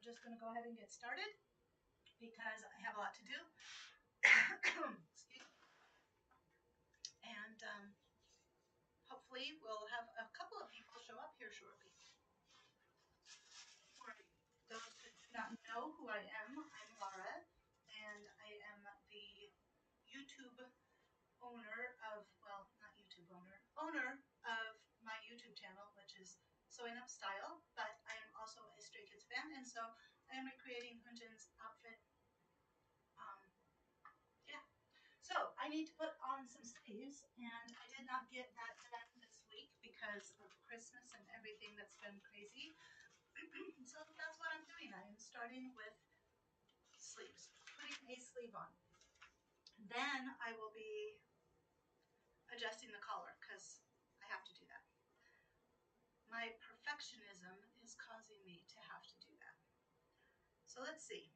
just going to go ahead and get started because I have a lot to do. Excuse me. And hopefully we'll have a couple of people show up here shortly. For those who do not know who I am, I'm Laura, and I am the YouTube owner of, well, not YouTube owner of my YouTube channel, which is Sewing Up Style, but I am also a Stray Kids fan, and so I am recreating Hyunjin's outfit. Yeah. So I need to put on some sleeves, and I did not get that done this week because of Christmas and everything that's been crazy. So that's what I'm doing. I am starting with sleeves, putting a sleeve on. Then I will be adjusting the collar because I have to do that. My perfectionism is causing me to have to do that. So let's see.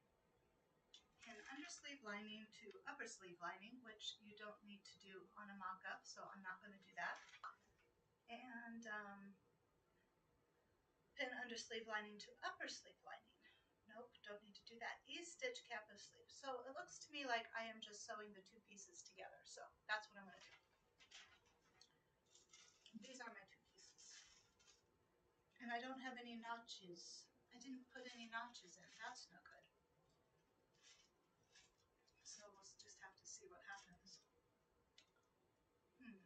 In undersleeve lining to upper sleeve lining, which you don't need to do on a mock-up, so I'm not going to do that. And pin undersleeve lining to upper sleeve lining. Nope, don't need to do that. E-stitch cap of sleeve. So it looks to me like I am just sewing the two pieces together. So that's what I'm going to do. These are my two pieces. And I don't have any notches. I didn't put any notches in. That's no good. So we'll just have to see what happens. Is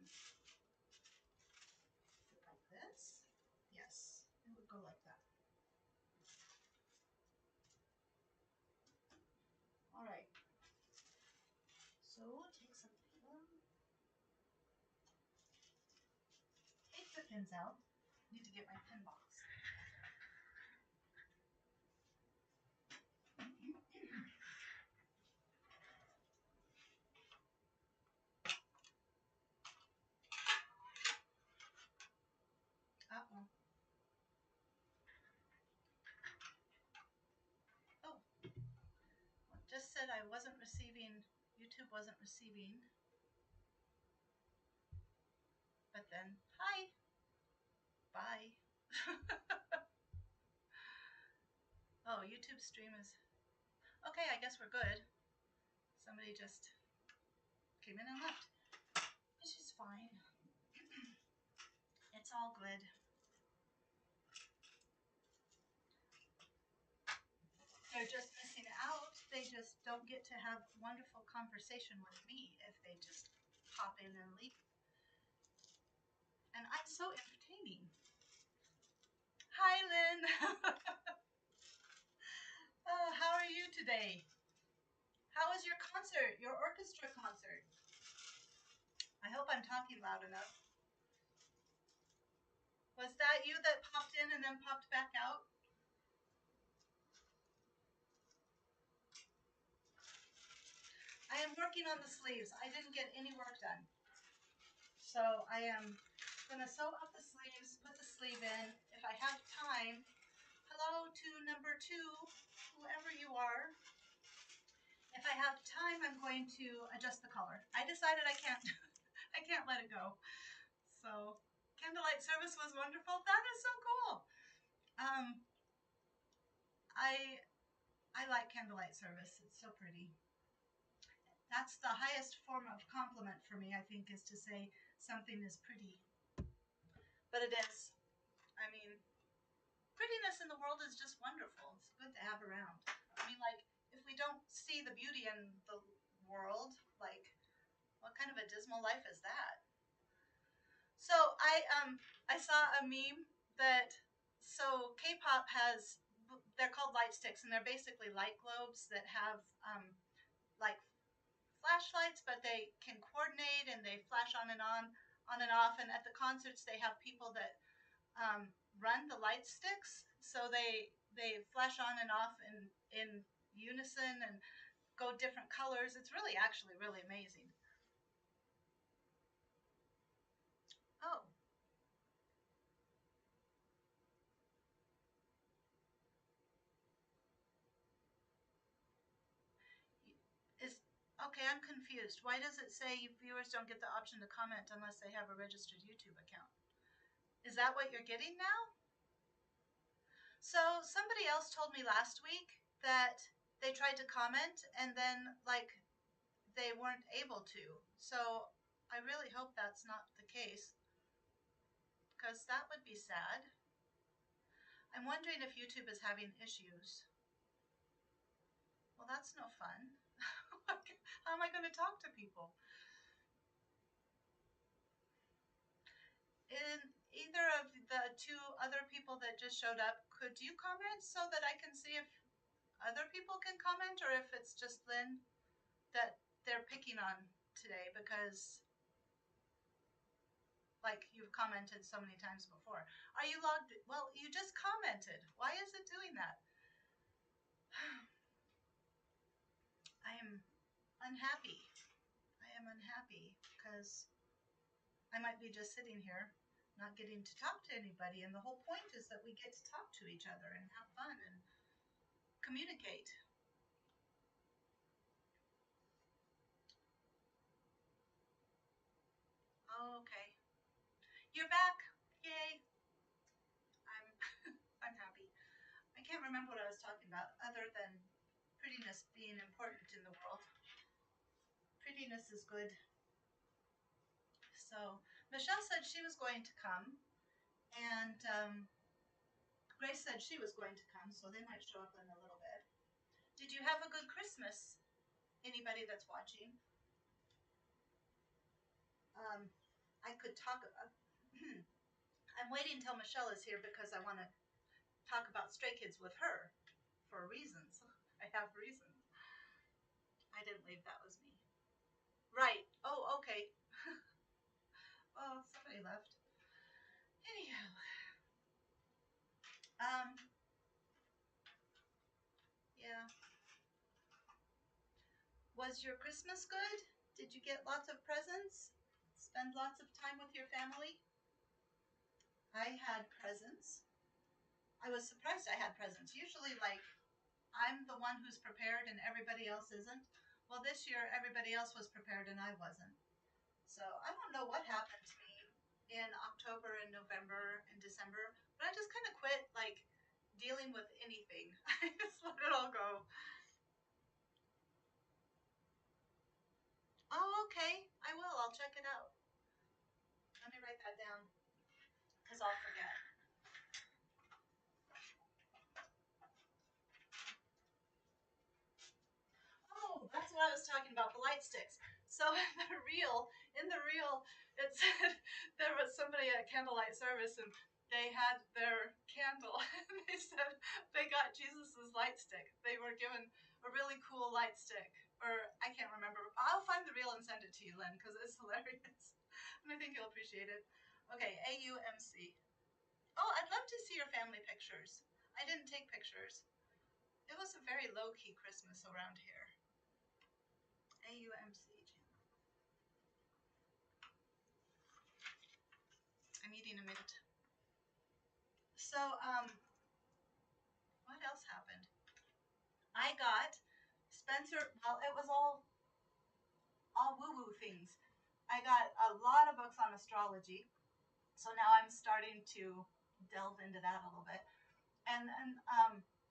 it like this? Yes, it would go like that. All right. So take some pin. Take the pins out. Need to get my pin box. Uh-oh. Oh. Well, it just said I wasn't receiving, YouTube wasn't receiving. But then, hi. Bye. Oh, YouTube stream is, okay, I guess we're good. Somebody just came in and left, which is fine. It's all good. They're just missing out. They just don't get to have wonderful conversation with me if they just pop in and leave. And I'm so entertaining. Hi, Lynn. How are you today? How was your concert, your orchestra concert? I hope I'm talking loud enough. Was that you that popped in and then popped back out? I am working on the sleeves. I didn't get any work done. So I am going to sew up the sleeves, put the sleeve in. If I have time, hello to number 2, whoever you are. If I have time, I'm going to adjust the color. I decided I can't let it go. So candlelight service was wonderful. That is so cool. I like candlelight service. It's so pretty. That's the highest form of compliment for me, I think, is to say something is pretty. But it is. I mean, prettiness in the world is just wonderful. It's good to have around. I mean, like, if we don't see the beauty in the world, like, what kind of a dismal life is that? So I saw a meme that, so K-pop has, they're called light sticks, and they're basically light globes that have like flashlights, but they can coordinate and they flash on and off. And at the concerts, they have people that run the light sticks, so they flash on and off in unison and go different colors. It's really actually really amazing. Oh. Okay, I'm confused. Why does it say viewers don't get the option to comment unless they have a registered YouTube account? Is that what you're getting now? So somebody else told me last week that they tried to comment and then like they weren't able to. So I really hope that's not the case because that would be sad. I'm wondering if YouTube is having issues. Well, that's no fun. How am I going to talk to people? In either of the two other people that just showed up, could you comment so that I can see if other people can comment or if it's just Lynn that they're picking on today because like you've commented so many times before. Are you logged? Well, you just commented. Why is it doing that? I am unhappy. I am unhappy because I might be just sitting here not getting to talk to anybody. And the whole point is that we get to talk to each other and have fun and communicate. Oh, okay. You're back. Yay. I'm I'm happy. I can't remember what I was talking about other than prettiness being important in the world. Prettiness is good. So Michelle said she was going to come, and Grace said she was going to come, so they might show up in a little bit. Did you have a good Christmas? Anybody that's watching? I could talk. I'm waiting until Michelle is here because I want to talk about Stray Kids with her for reasons. I have reasons. I didn't leave. That was me. Right. Oh, okay. Oh, somebody left. Anyhow, um, yeah. Was your Christmas good? Did you get lots of presents? Spend lots of time with your family? I had presents. I was surprised I had presents. Usually, like, I'm the one who's prepared and everybody else isn't. Well, this year, everybody else was prepared and I wasn't. So I don't know what happened to me in October and November and December, but I just kind of quit, like, dealing with anything. I just let it all go. Oh, okay. I will. I'll check it out. Let me write that down because I'll forget. Oh, that's what I was talking about, the light sticks. So in the reel, it said there was somebody at candlelight service and they had their candle and they said they got Jesus's light stick. They were given a really cool light stick. Or I can't remember. I'll find the reel and send it to you, Lynn, because it's hilarious. And I think you'll appreciate it. Okay, AUMC. Oh, I'd love to see your family pictures. I didn't take pictures. It was a very low-key Christmas around here. AUMC channel. I'm eating a mint. So, what else happened? I got Spencer. Well, it was all woo-woo things. I got a lot of books on astrology, so now I'm starting to delve into that a little bit. And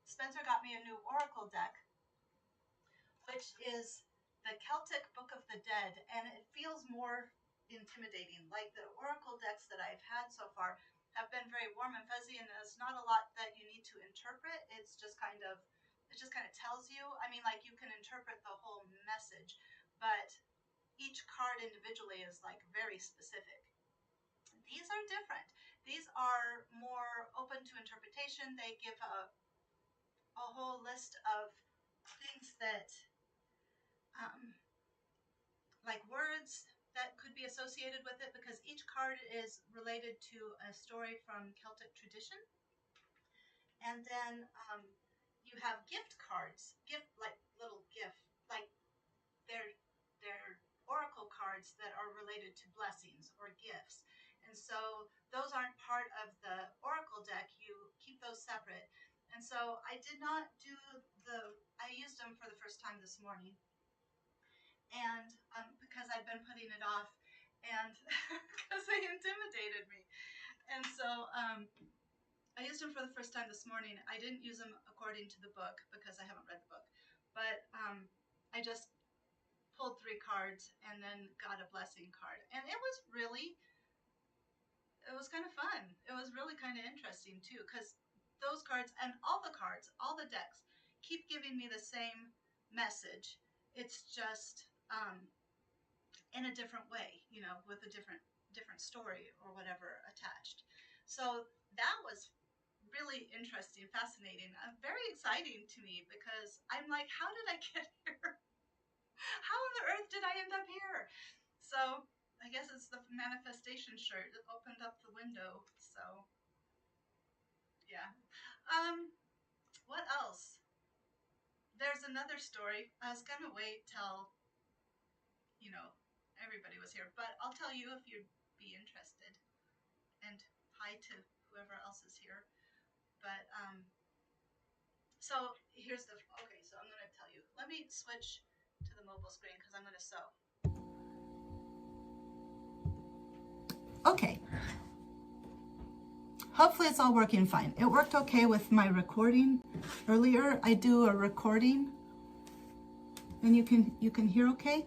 Spencer got me a new oracle deck, which is the Celtic Book of the Dead, and it feels more intimidating. Like the oracle decks that I've had so far have been very warm and fuzzy, and there's not a lot that you need to interpret. It just kind of tells you. I mean, like you can interpret the whole message, but each card individually is like very specific. These are different. These are more open to interpretation. They give a whole list of things that um, like words that could be associated with it because each card is related to a story from Celtic tradition. And then you have gift cards, like little gift, like they're oracle cards that are related to blessings or gifts. And so those aren't part of the oracle deck. You keep those separate. And so I did not do I used them for the first time this morning and because I've been putting it off, and because they intimidated me, and so I used them for the first time this morning. I didn't use them according to the book because I haven't read the book, but I just pulled 3 cards and then got a blessing card, and it was kind of fun. It was really kind of interesting too, because those cards and all the cards, all the decks, keep giving me the same message. It's just in a different way, you know, with a different story or whatever attached. So that was really interesting, fascinating, very exciting to me because I'm like, how did I get here? How on the earth did I end up here? So I guess it's the manifestation shirt. It opened up the window. So yeah. Um, what else? There's another story. I was gonna wait till, you know, everybody was here, but I'll tell you if you'd be interested. And hi to whoever else is here. But so here's the okay. So I'm gonna tell you. Let me switch to the mobile screen because I'm gonna sew. Okay. Hopefully it's all working fine. It worked okay with my recording earlier. I do a recording, and you can hear okay.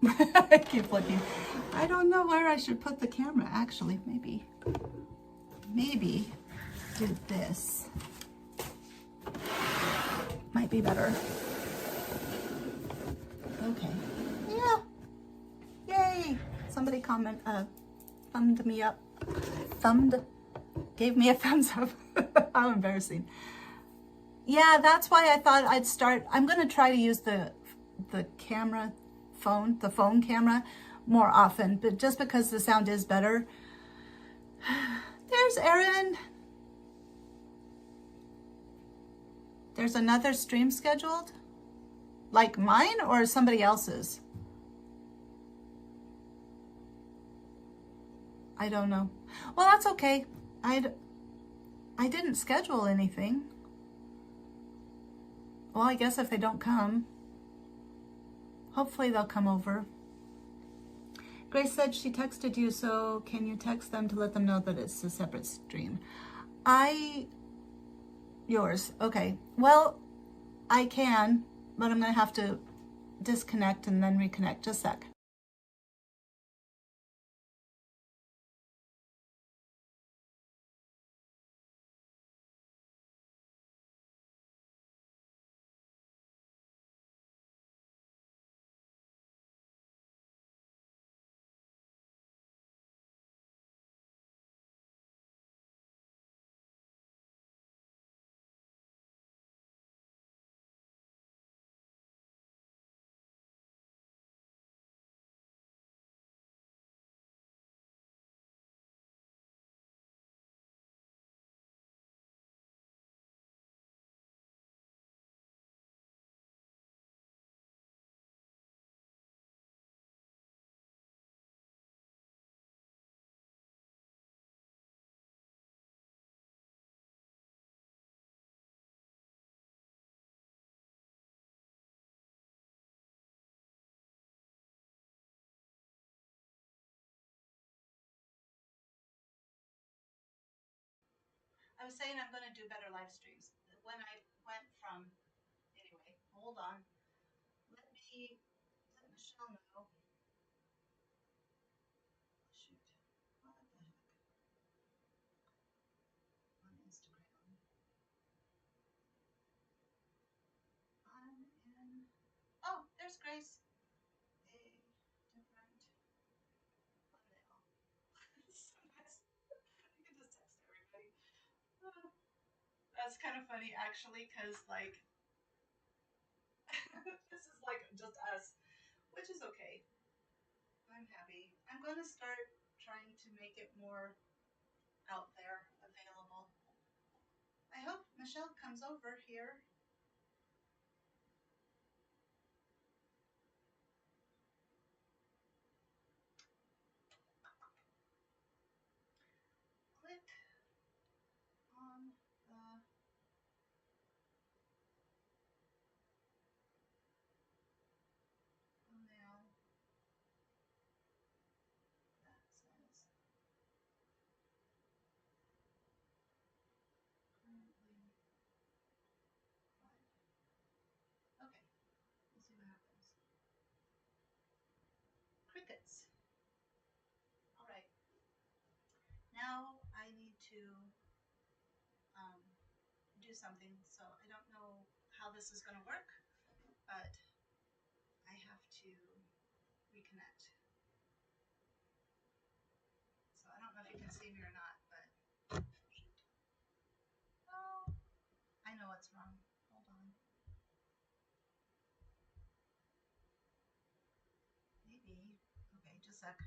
I keep looking. I don't know where I should put the camera. Actually, maybe do this. Might be better. Okay. Yeah. Yay! Somebody thumbed me up. Gave me a thumbs up. How embarrassing. Yeah, that's why I thought I'd start. I'm going to try to use the phone camera more often, but just because the sound is better. There's Erin. There's another stream scheduled? Like mine or somebody else's? I don't know. Well, that's okay. I didn't schedule anything. Well, I guess if they don't come, hopefully they'll come over. Grace said she texted you, so can you text them to let them know that it's a separate stream? Yours, okay. Well, I can, but I'm gonna have to disconnect and then reconnect. Just a sec. I was saying I'm going to do better live streams. When I went from, anyway, hold on. Let me let Michelle know. Shoot. What the heck? On Instagram. I'm in. Oh, there's Grace. A different thumbnail. Sometimes you can just text everybody. That's kind of funny actually, because like this is like just us, which is okay. I'm happy. I'm going to start trying to make it more out there available. I hope Michelle comes over here. Click on the thumbnail that says you something. So I don't know how this is going to work, but I have to reconnect. So I don't know if you can see me or not, but oh, I know what's wrong. Hold on. Maybe. Okay, just a sec.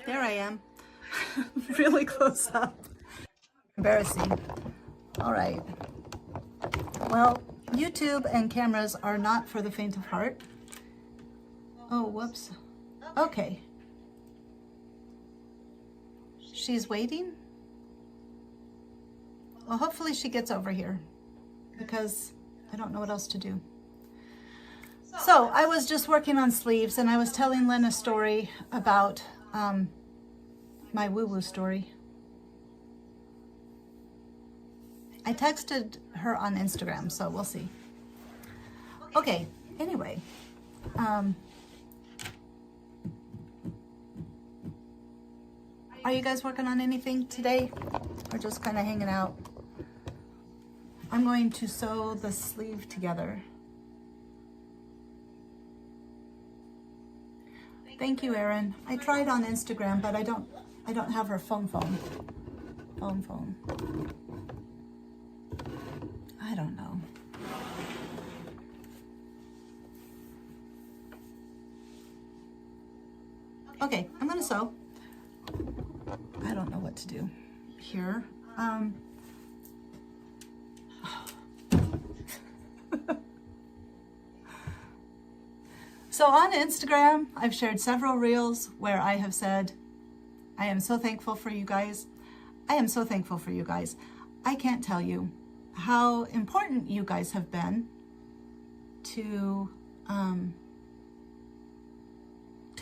There I am. Really close up. Embarrassing. All right. Well, YouTube and cameras are not for the faint of heart. Oh, whoops. Okay. She's waiting? Well, hopefully she gets over here because I don't know what else to do. So I was just working on sleeves and I was telling Lynn a story about my woo-woo story. I texted her on Instagram, so we'll see. Okay, anyway. Are you guys working on anything today or just kind of hanging out? I'm going to sew the sleeve together. Thank you, Erin. I tried on Instagram, but I don't have her phone. I don't know. Okay, I'm gonna sew. I don't know what to do here. So on Instagram, I've shared several reels where I have said, I am so thankful for you guys. I am so thankful for you guys. I can't tell you how important you guys have been to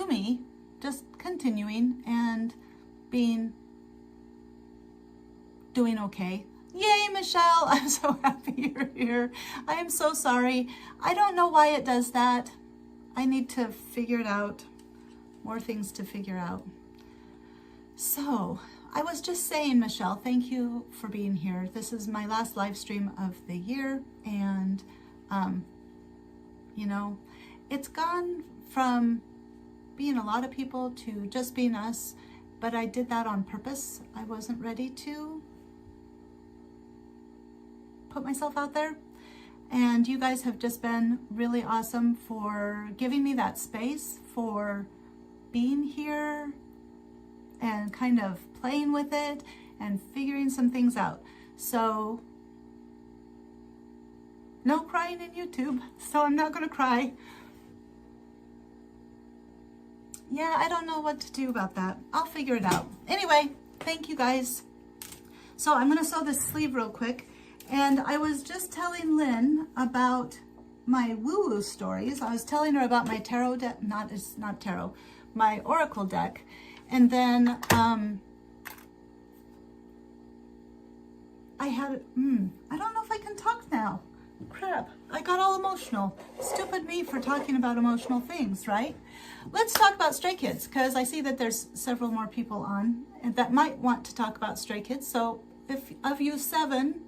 me, just continuing and doing okay. Yay, Michelle, I'm so happy you're here. I am so sorry. I don't know why it does that. I need to figure it out. More things to figure out. So, I was just saying, Michelle, thank you for being here. This is my last live stream of the year, and you know, it's gone from being a lot of people to just being us, but I did that on purpose. I wasn't ready to put myself out there. And you guys have just been really awesome for giving me that space, for being here and kind of playing with it and figuring some things out. So, no crying in YouTube, so I'm not gonna cry. Yeah, I don't know what to do about that. I'll figure it out. Anyway, thank you guys. So I'm gonna sew this sleeve real quick. And I was just telling Lynn about my woo-woo stories. I was telling her about my tarot deck, it's not tarot, my oracle deck. And then I had, I don't know if I can talk now. Crap, I got all emotional. Stupid me for talking about emotional things, right? Let's talk about Stray Kids, because I see that there's several more people on that might want to talk about Stray Kids. So if of you 7,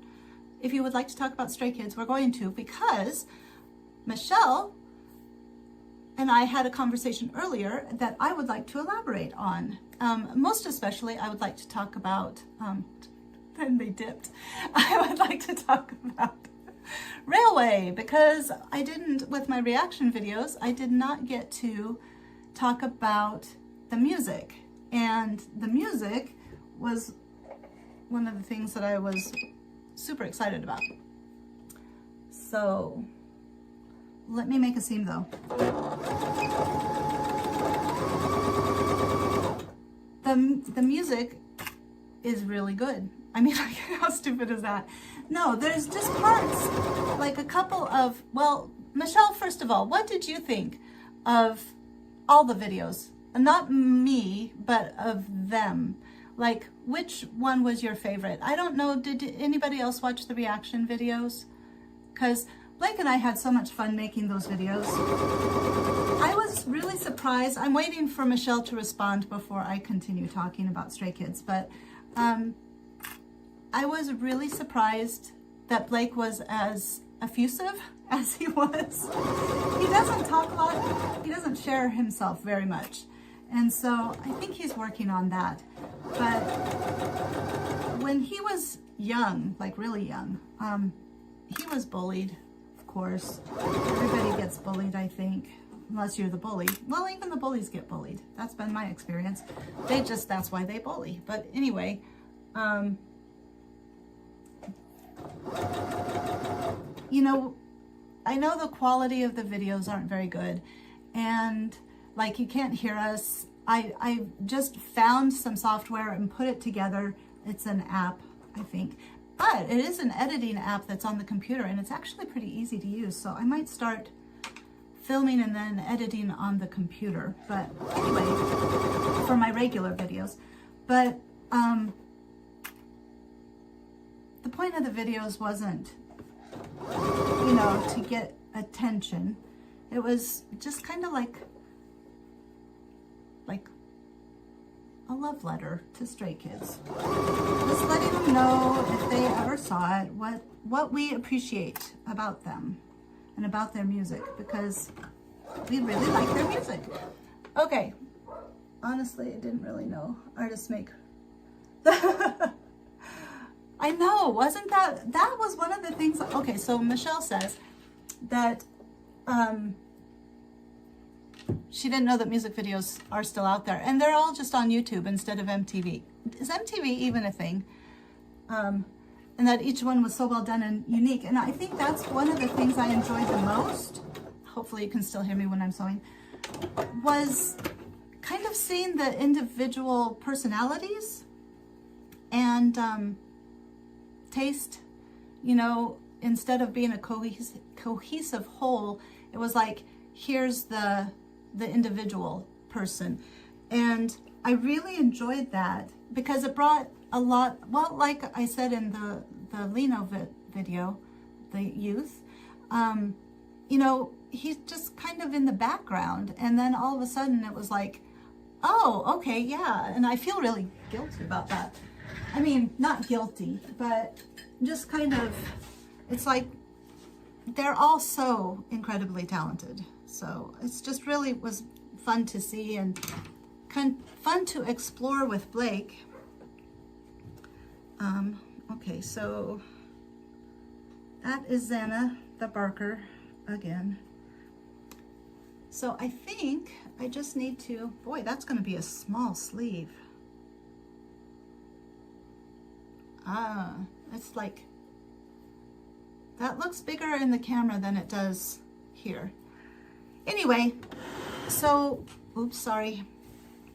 if you would like to talk about Stray Kids, we're going to, because Michelle and I had a conversation earlier that I would like to elaborate on. Most especially, I would like to talk about, then they dipped. I would like to talk about Railway, because I didn't, with my reaction videos, I did not get to talk about the music. And the music was one of the things that I was super excited about. So let me make a seam though. The music is really good. I mean, like, how stupid is that? No, there's just parts, like a couple of, well, Michelle, first of all, what did you think of all the videos? Not me, but of them. like, which one was your favorite? I don't know, did anybody else watch the reaction videos? Because Blake and I had so much fun making those videos. I was really surprised. I'm waiting for Michelle to respond before I continue talking about Stray Kids, but I was really surprised that Blake was as effusive as he was. He doesn't talk a lot. He doesn't share himself very much. And so I think he's working on that. But when he was young, like really young, he was bullied, of course. Everybody gets bullied, I think, unless you're the bully. Well, even the bullies get bullied. That's been my experience. That's why they bully. But anyway, you know, I know the quality of the videos aren't very good, and like you can't hear us. I just found some software and put it together. It's an app, I think, but it is an editing app that's on the computer, and it's actually pretty easy to use. So I might start filming and then editing on the computer. But anyway, for my regular videos. But the point of the videos wasn't, you know, to get attention. It was just kind of like a love letter to Stray Kids. Just letting them know, if they ever saw it, what we appreciate about them and about their music, because we really like their music. Okay, honestly, I didn't really know artists make I know, wasn't that was one of the things. Okay, so Michelle says that she didn't know that music videos are still out there, and they're all just on YouTube instead of MTV. Is MTV even a thing? And that each one was so well done and unique. And I think that's one of the things I enjoyed the most. Hopefully you can still hear me when I'm sewing. Was kind of seeing the individual personalities and taste, you know, instead of being a cohesive whole, it was like, here's the individual person. And I really enjoyed that because it brought a lot, well, like I said in the Lino video, the youth, you know, he's just kind of in the background, and then all of a sudden it was like, oh, okay, yeah. And I feel really guilty about that. I mean, not guilty, but just kind of, it's like they're all so incredibly talented. So it's just really was fun to see and fun to explore with Blake. Okay, so that is Xana the Barker again. So I think I just need to, boy, that's going to be a small sleeve. It's like, that looks bigger in the camera than it does here. Anyway, so, oops, sorry.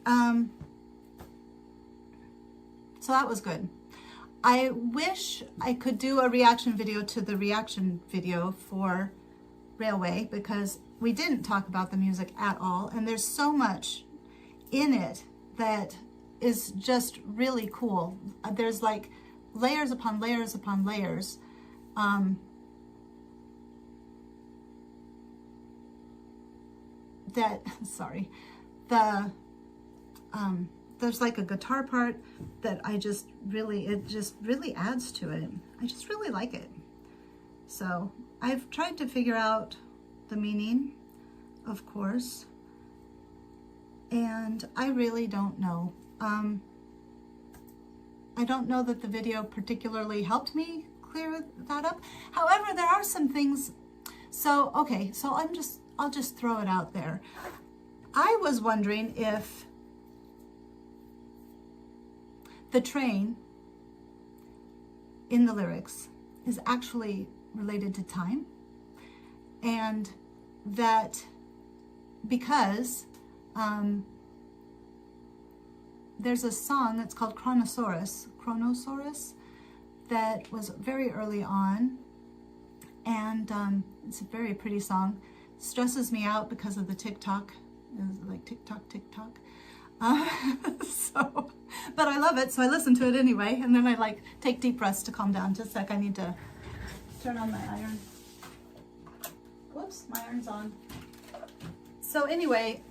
So that was good. I wish I could do a reaction video to the reaction video for Railway, because we didn't talk about the music at all, and there's so much in it that is just really cool. There's like layers upon layers upon layers. There's like a guitar part that it just really adds to it. I just really like it. So I've tried to figure out the meaning, of course, and I really don't know. I don't know that the video particularly helped me clear that up. However, there are some things. So, okay, so I'll just throw it out there. I was wondering if the train in the lyrics is actually related to time, and that because there's a song that's called Chronosaurus, that was very early on, and it's a very pretty song. Stresses me out because of the TikTok, like TikTok. So, but I love it, so I listen to it anyway, and then I like take deep breaths to calm down. Just a sec, I need to turn on my iron. Whoops, my iron's on. So anyway,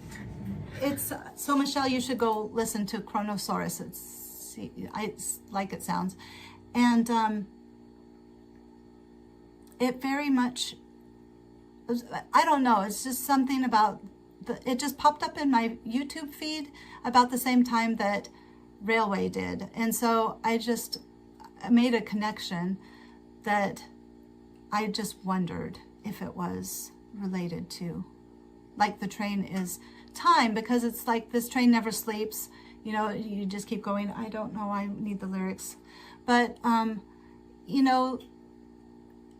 so Michelle, you should go listen to Chronosaurus. It's like it sounds, and it very much, I don't know, it's just something about it just popped up in my YouTube feed about the same time that Railway did. And so I made a connection that I just wondered if it was related to, like the train is time, because it's like this train never sleeps, you know, you just keep going. I don't know, I need the lyrics. But, you know,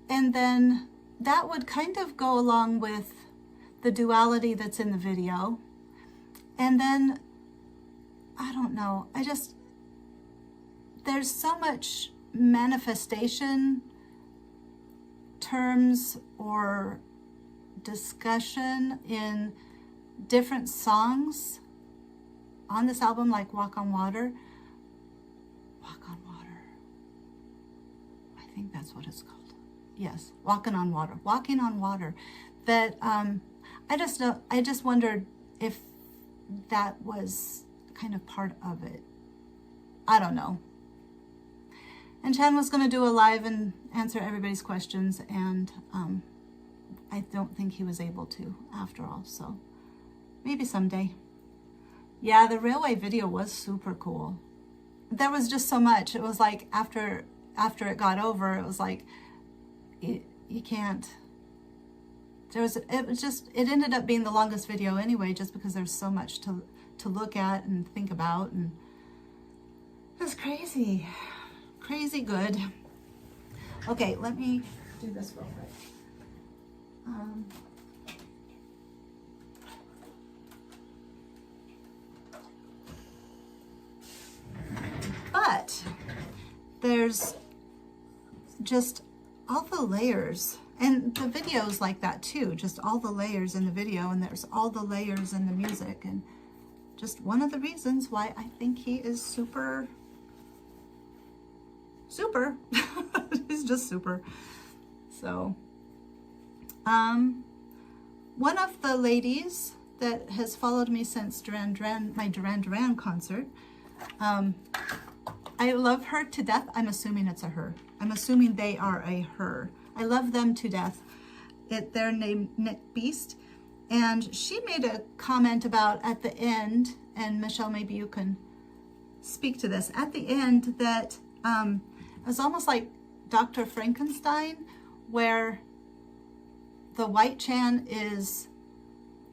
and then that would kind of go along with the duality that's in the video. And then, I don't know, there's so much manifestation terms or discussion in different songs on this album, like Walk on Water. Walk on Water. I think that's what it's called. Yes, Walking on Water. Walking on Water. That, I just wondered if that was kind of part of it. I don't know. And Chan was going to do a live and answer everybody's questions, and I don't think he was able to after all, so maybe someday. Yeah, the Railway video was super cool. There was just so much. It was like after it got over, it was like you can't. It ended up being the longest video anyway, just because there's so much to look at and think about, and it was crazy good. Okay, let me do this real quick. But there's just all the layers, and the video's like that too, just all the layers in the video, and there's all the layers in the music, and just one of the reasons why I think he is super. He's just super. So one of the ladies that has followed me since my Duran Duran concert, I love her to death. I'm assuming it's a her. I'm assuming they are a her. I love them to death. They're named Nick Beast. And she made a comment about at the end, and Michelle, maybe you can speak to this, at the end that it was almost like Dr. Frankenstein, where the white Chan is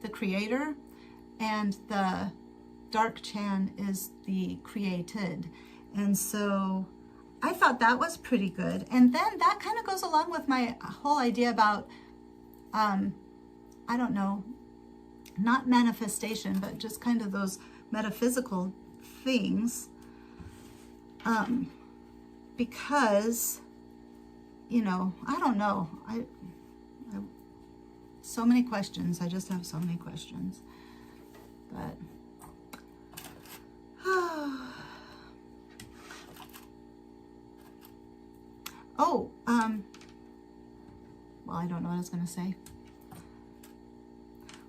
the creator and the dark Chan is the created. And so I thought that was pretty good. And then that kind of goes along with my whole idea about, I don't know, not manifestation, but just kind of those metaphysical things. Because, you know, I don't know. I so many questions. I just have so many questions. But oh, well, I don't know what I was going to say.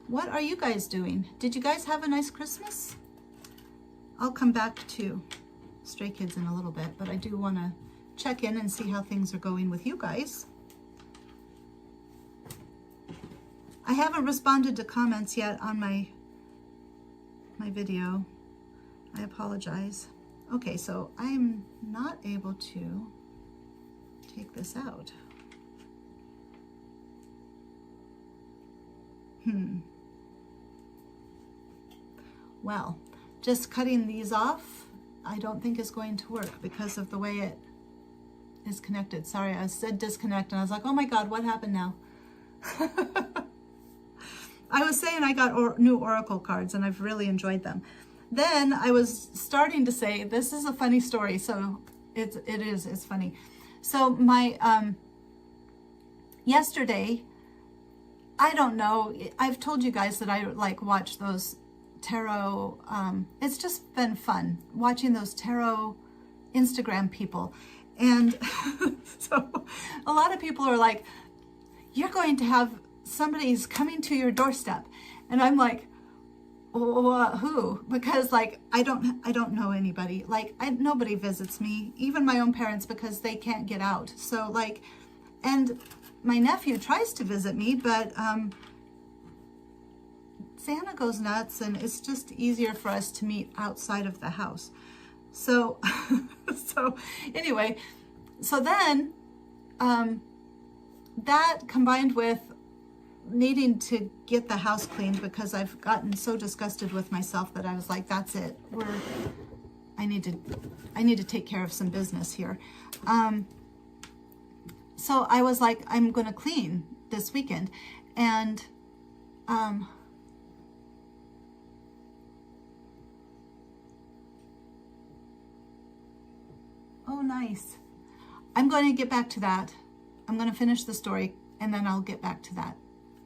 What are you guys doing? Did you guys have a nice Christmas? I'll come back to Stray Kids in a little bit, but I do want to check in and see how things are going with you guys. I haven't responded to comments yet on my video. I apologize. Okay, so I'm not able to take this out. Well, just cutting these off, I don't think is going to work because of the way it is connected. Sorry, I said disconnect and I was like, oh my God, what happened now? I was saying I got new Oracle cards and I've really enjoyed them. Then I was starting to say, this is a funny story. So it's funny. So my, yesterday, I don't know, I've told you guys that I like watch those tarot. It's just been fun watching those tarot Instagram people. And so a lot of people are like, you're going to have somebody's coming to your doorstep. And I'm like, who? Because like, I don't know anybody. Like nobody visits me, even my own parents, because they can't get out. So like, and my nephew tries to visit me, but Santa goes nuts, and it's just easier for us to meet outside of the house. So, so anyway, so then that combined with needing to get the house cleaned, because I've gotten so disgusted with myself that I was like, that's it. I need to take care of some business here. So I was like, I'm going to clean this weekend. And oh, nice. I'm going to get back to that. I'm going to finish the story, and then I'll get back to that.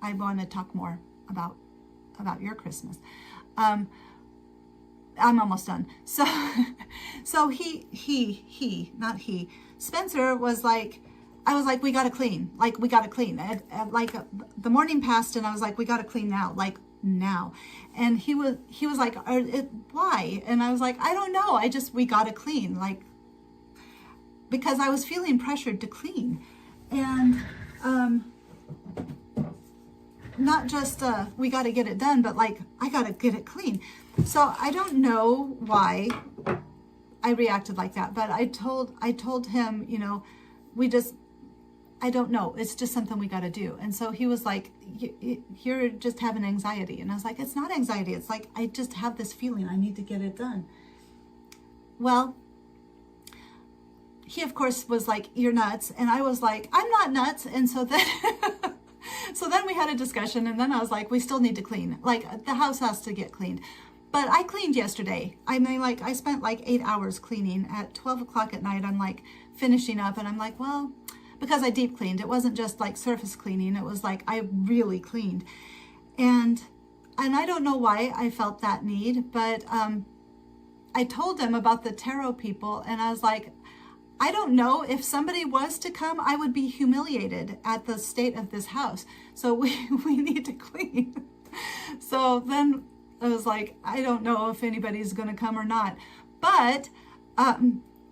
I want to talk more about your Christmas. I'm almost done. So Spencer was like, I was like, we got to clean. Like, we got to clean. The morning passed, and I was like, we got to clean now. Like, now. And he was like, why? And I was like, I don't know. We got to clean. Like, because I was feeling pressured to clean. And not just we got to get it done, but like, I got to get it clean. So I don't know why I reacted like that, but I told him, you know, I don't know. It's just something we got to do. And so he was like, you're just having anxiety. And I was like, it's not anxiety. It's like, I just have this feeling I need to get it done. Well, he of course was like, you're nuts. And I was like, I'm not nuts. And so then, we had a discussion, and then I was like, we still need to clean. Like, the house has to get cleaned. But I cleaned yesterday. I mean, like, I spent like 8 hours cleaning. At 12 o'clock at night, I'm like finishing up, and I'm like, well, because I deep cleaned. It wasn't just like surface cleaning. It was like, I really cleaned. And I don't know why I felt that need, but I told them about the tarot people, and I was like, I don't know, if somebody was to come, I would be humiliated at the state of this house. So we need to clean. So then I was like, I don't know if anybody's going to come or not. But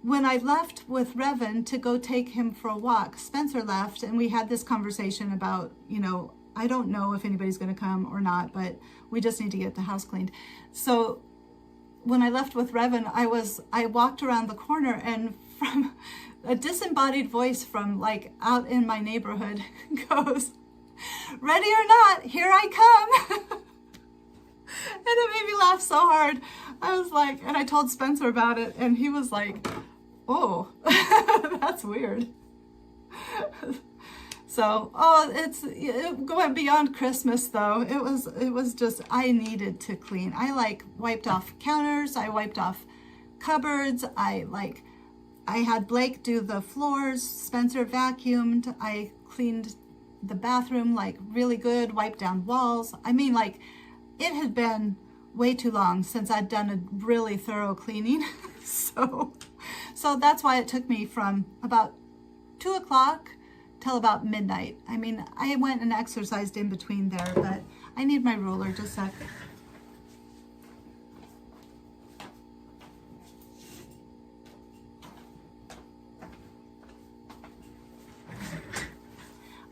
when I left with Revan to go take him for a walk, Spencer left, and we had this conversation about, you know, I don't know if anybody's going to come or not, but we just need to get the house cleaned. So when I left with Revan, I walked around the corner, and from a disembodied voice from like out in my neighborhood goes, ready or not, here I come. And it made me laugh so hard. I was like, and I told Spencer about it, and he was like, oh, that's weird. So, it went beyond Christmas though. It was just, I needed to clean. I like wiped off counters. I wiped off cupboards. I had Blake do the floors. Spencer vacuumed. I cleaned the bathroom like really good, wiped down walls. I mean, like, it had been way too long since I'd done a really thorough cleaning. So that's why it took me from about 2 o'clock till about midnight. I mean, I went and exercised in between there, but I need my ruler, just a sec.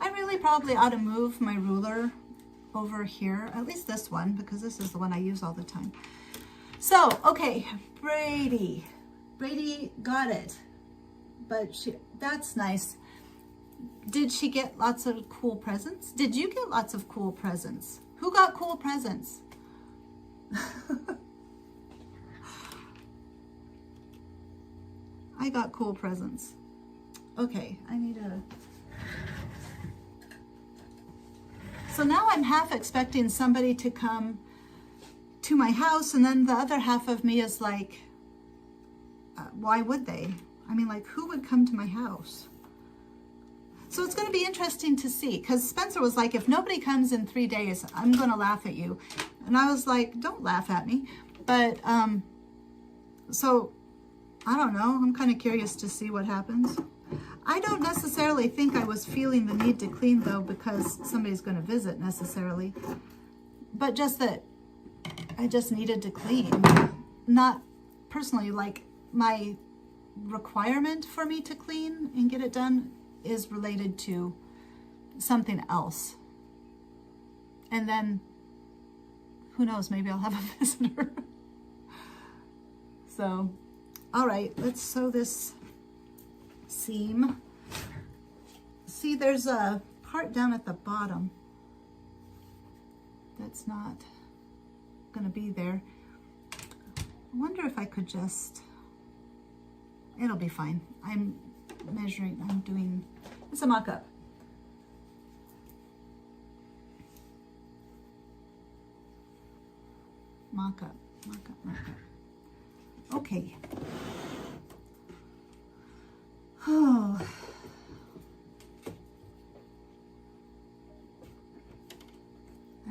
I really probably ought to move my ruler over here, at least this one, because this is the one I use all the time. So, okay, Brady got it, but that's nice. Did she get lots of cool presents? Did you get lots of cool presents? Who got cool presents? I got cool presents. Okay, I need a... So now I'm half expecting somebody to come to my house, and then the other half of me is like, why would they? I mean, like, who would come to my house? So it's going to be interesting to see, because Spencer was like, if nobody comes in 3 days, I'm going to laugh at you. And I was like, don't laugh at me. But, so I don't know. I'm kind of curious to see what happens. I don't necessarily think I was feeling the need to clean, though, because somebody's going to visit necessarily. But just that I just needed to clean. Not personally, like my requirement for me to clean and get it done is related to something else. And then, who knows, maybe I'll have a visitor. So, all right, let's sew this seam. See, there's a part down at the bottom that's not gonna be there. I wonder if I could just, it'll be fine. I'm measuring, I'm doing, it's a mock-up. Mock-up, mock-up, mock-up. Okay. Oh.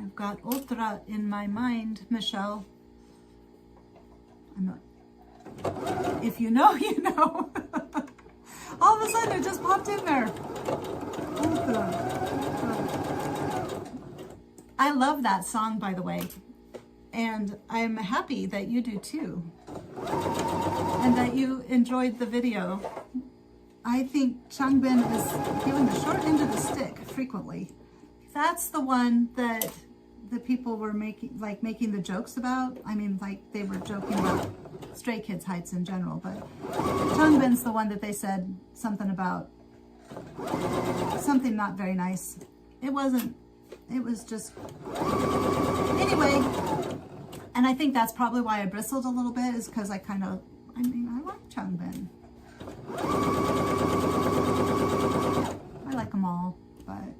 I've got ultra in my mind, Michelle. I'm not, if you know, you know. All of a sudden it just popped in there. I love that song, by the way. And I'm happy that you do too. And that you enjoyed the video. I think Changbin is given the short end of the stick frequently. That's the one that the people were making the jokes about. I mean, like they were joking about Stray Kids heights in general, but Changbin's the one that they said something about, something not very nice. It wasn't, it was just, anyway. And I think that's probably why I bristled a little bit, is because I kind of, I mean, I like Changbin. I like them all, but.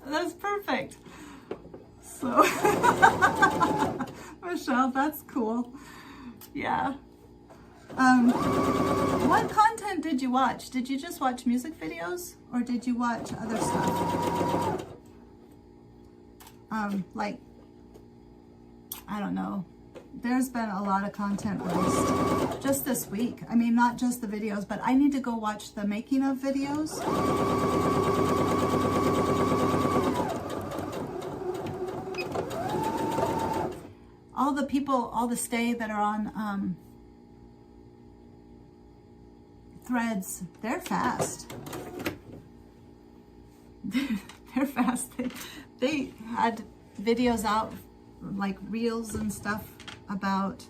That's perfect. So, Michelle, that's cool. Yeah. What content did you watch? Did you just watch music videos, or did you watch other stuff? Like, I don't know. There's been a lot of content released just this week. I mean, not just the videos, but I need to go watch the making of videos. All the people, all the stay that are on Threads, they're fast. They're fast. They had videos out, like reels and stuff about,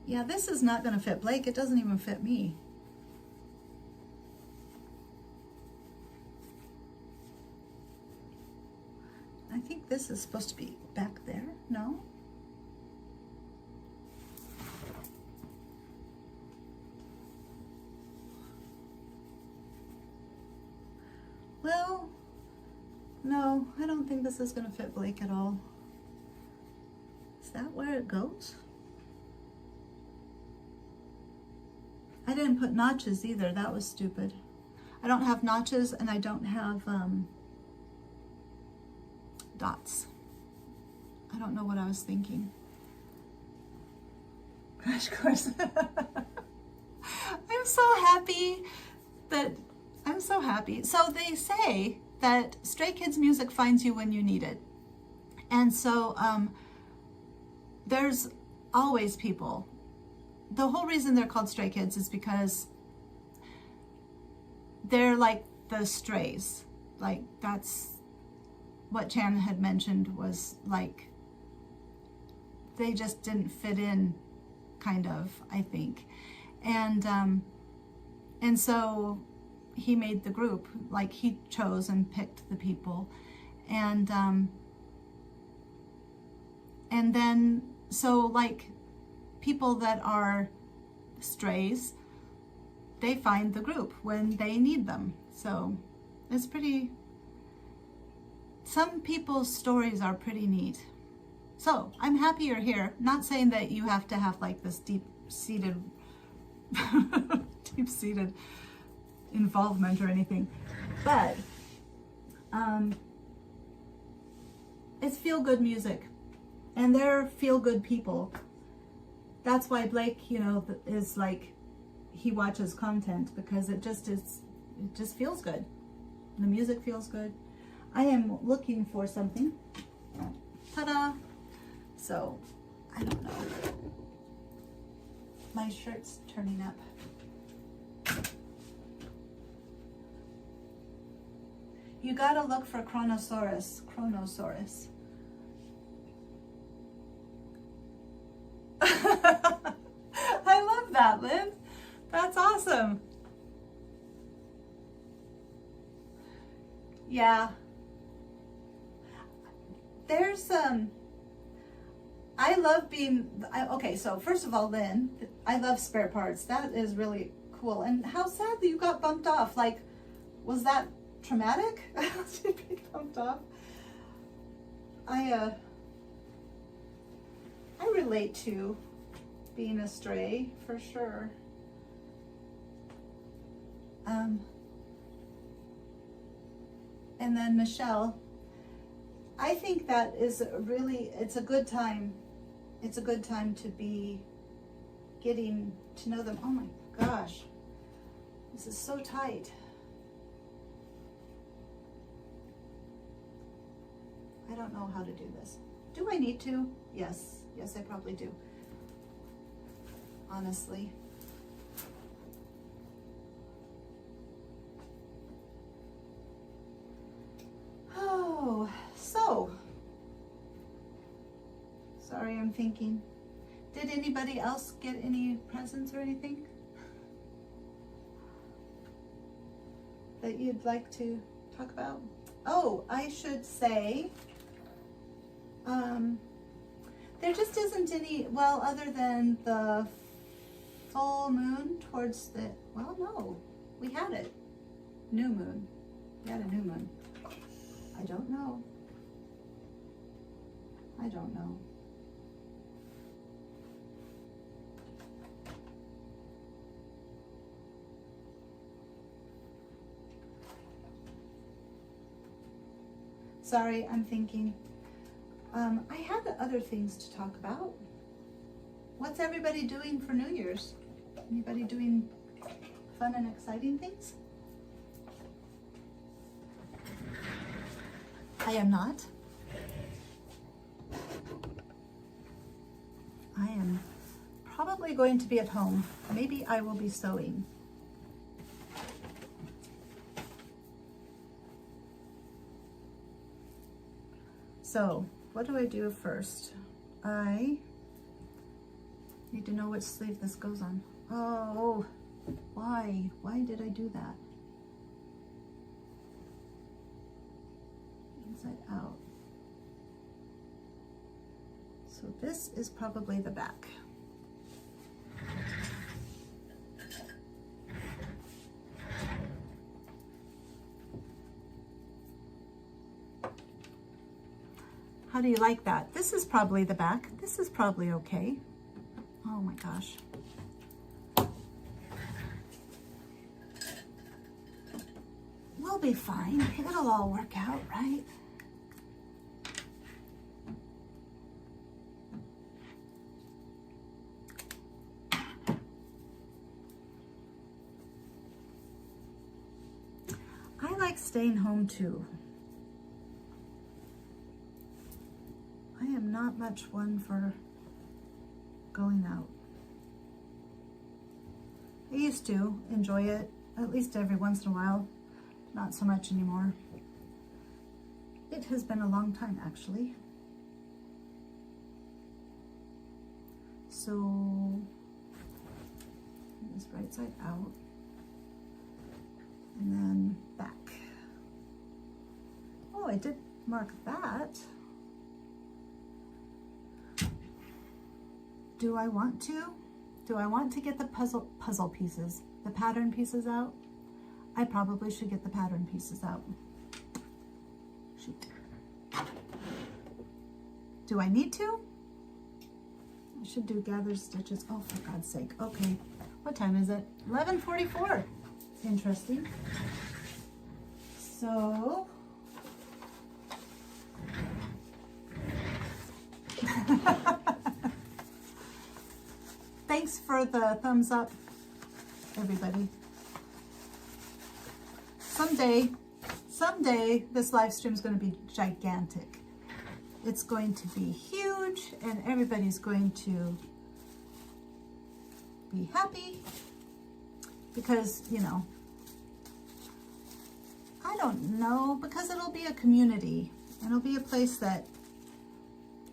yeah, this is not going to fit Blake. It doesn't even fit me. I think this is supposed to be back there. No? Well, no, I don't think this is going to fit Blake at all. Is that where it goes? I didn't put notches either. That was stupid. I don't have notches, and I don't have dots. I don't know what I was thinking. Crash course. I'm so happy that, I'm so happy. So they say that Stray Kids music finds you when you need it. And so there's always people. The whole reason they're called Stray Kids is because they're like the strays. Like, that's what Chan had mentioned, was like, they just didn't fit in, kind of, I think. And so he made the group, like he chose and picked the people. And then, so like people that are strays, they find the group when they need them. So it's pretty, some people's stories are pretty neat. So I'm happy you're here. Not saying that you have to have like this deep-seated deep-seated involvement or anything, but it's feel-good music, and they're feel-good people. That's why Blake, you know, is like, he watches content because it just feels good. The music feels good. I am looking for something. Ta-da! So, I don't know. My shirt's turning up. You gotta look for Chronosaurus. Chronosaurus. I love that, Lynn. That's awesome. Yeah. There's I love being, okay, so first of all, Lynn, I love spare parts. That is really cool. And how sad that you got bumped off. Like, was that traumatic to be bumped off? I relate to being a stray for sure. And then Michelle, I think that is really, it's a good time. It's a good time to be getting to know them. Oh my gosh, this is so tight. I don't know how to do this. Do I need to? Yes, yes, I probably do. Honestly. Oh, so, sorry, I'm thinking. Did anybody else get any presents or anything that you'd like to talk about? Oh, I should say, there just isn't any, well, other than the full moon towards the, well, no, we had it. New moon. We had a new moon. I don't know. I don't know. Sorry, I'm thinking. I had other things to talk about. What's everybody doing for New Year's? Anybody doing fun and exciting things? I am not. I am probably going to be at home. Maybe I will be sewing. So, what do I do first? I need to know which sleeve this goes on. Oh, why? Why did I do that? Inside out. So this is probably the back. How do you like that? This is probably the back. This is probably okay. Oh my gosh. We'll be fine. It'll all work out, right? I like staying home too. I am not much one for going out. I used to enjoy it, at least every once in a while. Not so much anymore. It has been a long time, actually. So, this right side out, and then back. Oh, I did mark that. Do I want to? Do I want to get the puzzle pieces, the pattern pieces out? I probably should get the pattern pieces out. Shoot. Do I need to? I should do gather stitches. Oh, for God's sake. Okay. What time is it? 11:44. Interesting. So, thanks for the thumbs up, everybody. Someday, this live stream is going to be gigantic. It's going to be huge, and everybody's going to be happy because, you know, I don't know, because it'll be a community. It'll be a place that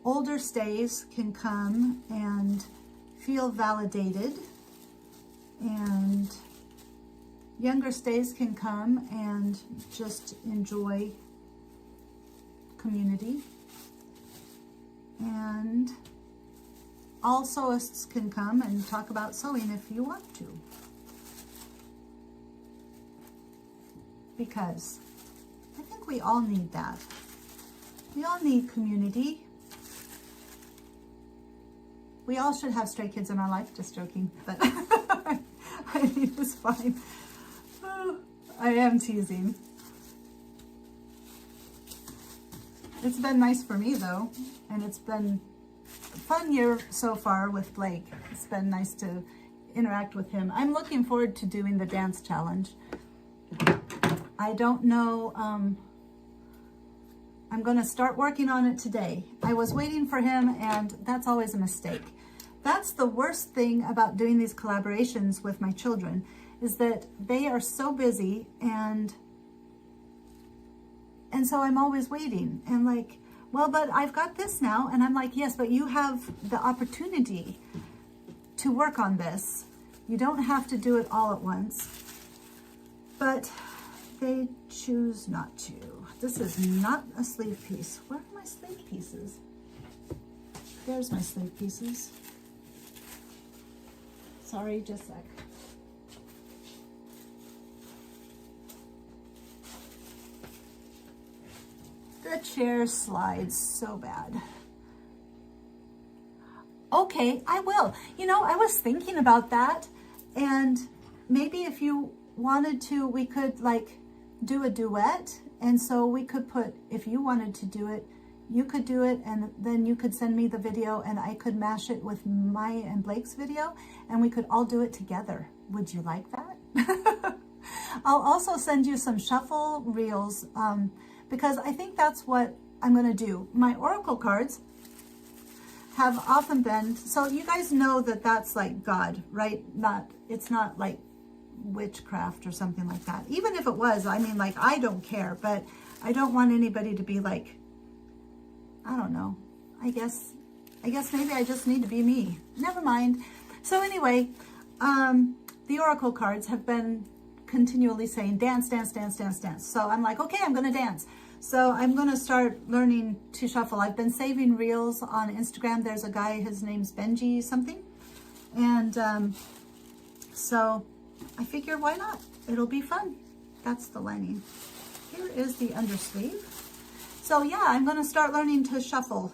older stays can come and feel validated, and younger stays can come and just enjoy community. And all sewists can come and talk about sewing if you want to. Because I think we all need that. We all need community. We all should have stray kids in our life, just joking, but I mean, it's fine. Oh, I am teasing. It's been nice for me though, and it's been a fun year so far with Blake. It's been nice to interact with him. I'm looking forward to doing the dance challenge. I don't know, I'm going to start working on it today. I was waiting for him, and that's always a mistake. That's the worst thing about doing these collaborations with my children, is that they are so busy, and so I'm always waiting and like, well, but I've got this now. And I'm like, yes, but you have the opportunity to work on this. You don't have to do it all at once, but they choose not to. This is not a sleeve piece. Where are my sleeve pieces? There's my sleeve pieces. Sorry, just a sec. The chair slides so bad. Okay, I will. You know, I was thinking about that, and maybe if you wanted to, we could like do a duet, and so we could put, if you wanted to do it, you could do it, and then you could send me the video, and I could mash it with my and Blake's video, and we could all do it together. Would you like that? I'll also send you some shuffle reels, because I think that's what I'm going to do. My oracle cards have often been, so you guys know that that's like God, right? It's not like witchcraft or something like that. Even if it was, I mean, like, I don't care, but I don't want anybody to be like, I don't know. I guess maybe I just need to be me. Never mind. So anyway, the oracle cards have been continually saying dance, dance, dance, dance, dance. So I'm like, okay, I'm going to dance. So I'm going to start learning to shuffle. I've been saving reels on Instagram. There's a guy, his name's Benji something. And so I figure, why not? It'll be fun. That's the lining. Here is the undersleeve. So yeah, I'm going to start learning to shuffle.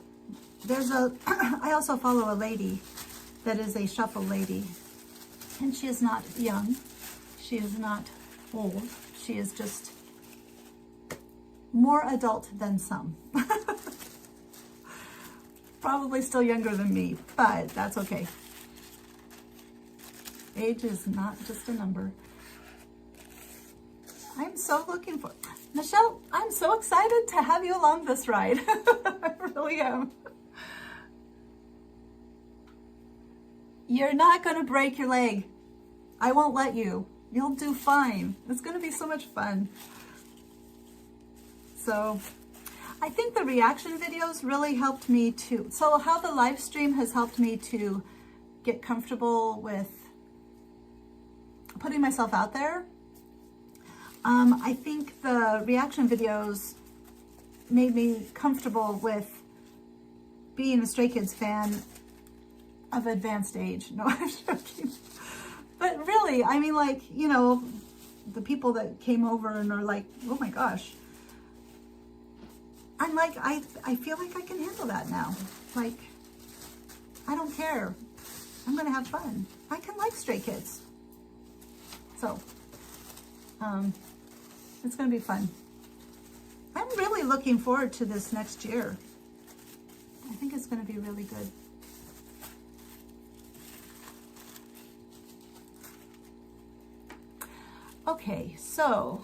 I also follow a lady that is a shuffle lady. And she is not young. She is not old. She is just more adult than some. Probably still younger than me, but that's okay. Age is not just a number. I'm so looking for... Michelle, I'm so excited to have you along this ride. I really am. You're not going to break your leg. I won't let you. You'll do fine. It's going to be so much fun. So I think the reaction videos really helped me to, so how the live stream has helped me to get comfortable with putting myself out there. I think the reaction videos made me comfortable with being a Stray Kids fan of advanced age. No, I'm joking. But really, I mean, like, you know, the people that came over and are like, oh my gosh. I'm like, I feel like I can handle that now. Like, I don't care. I'm gonna have fun. I can like Stray Kids. So, it's gonna be fun. I'm really looking forward to this next year. I think it's gonna be really good. Okay, so,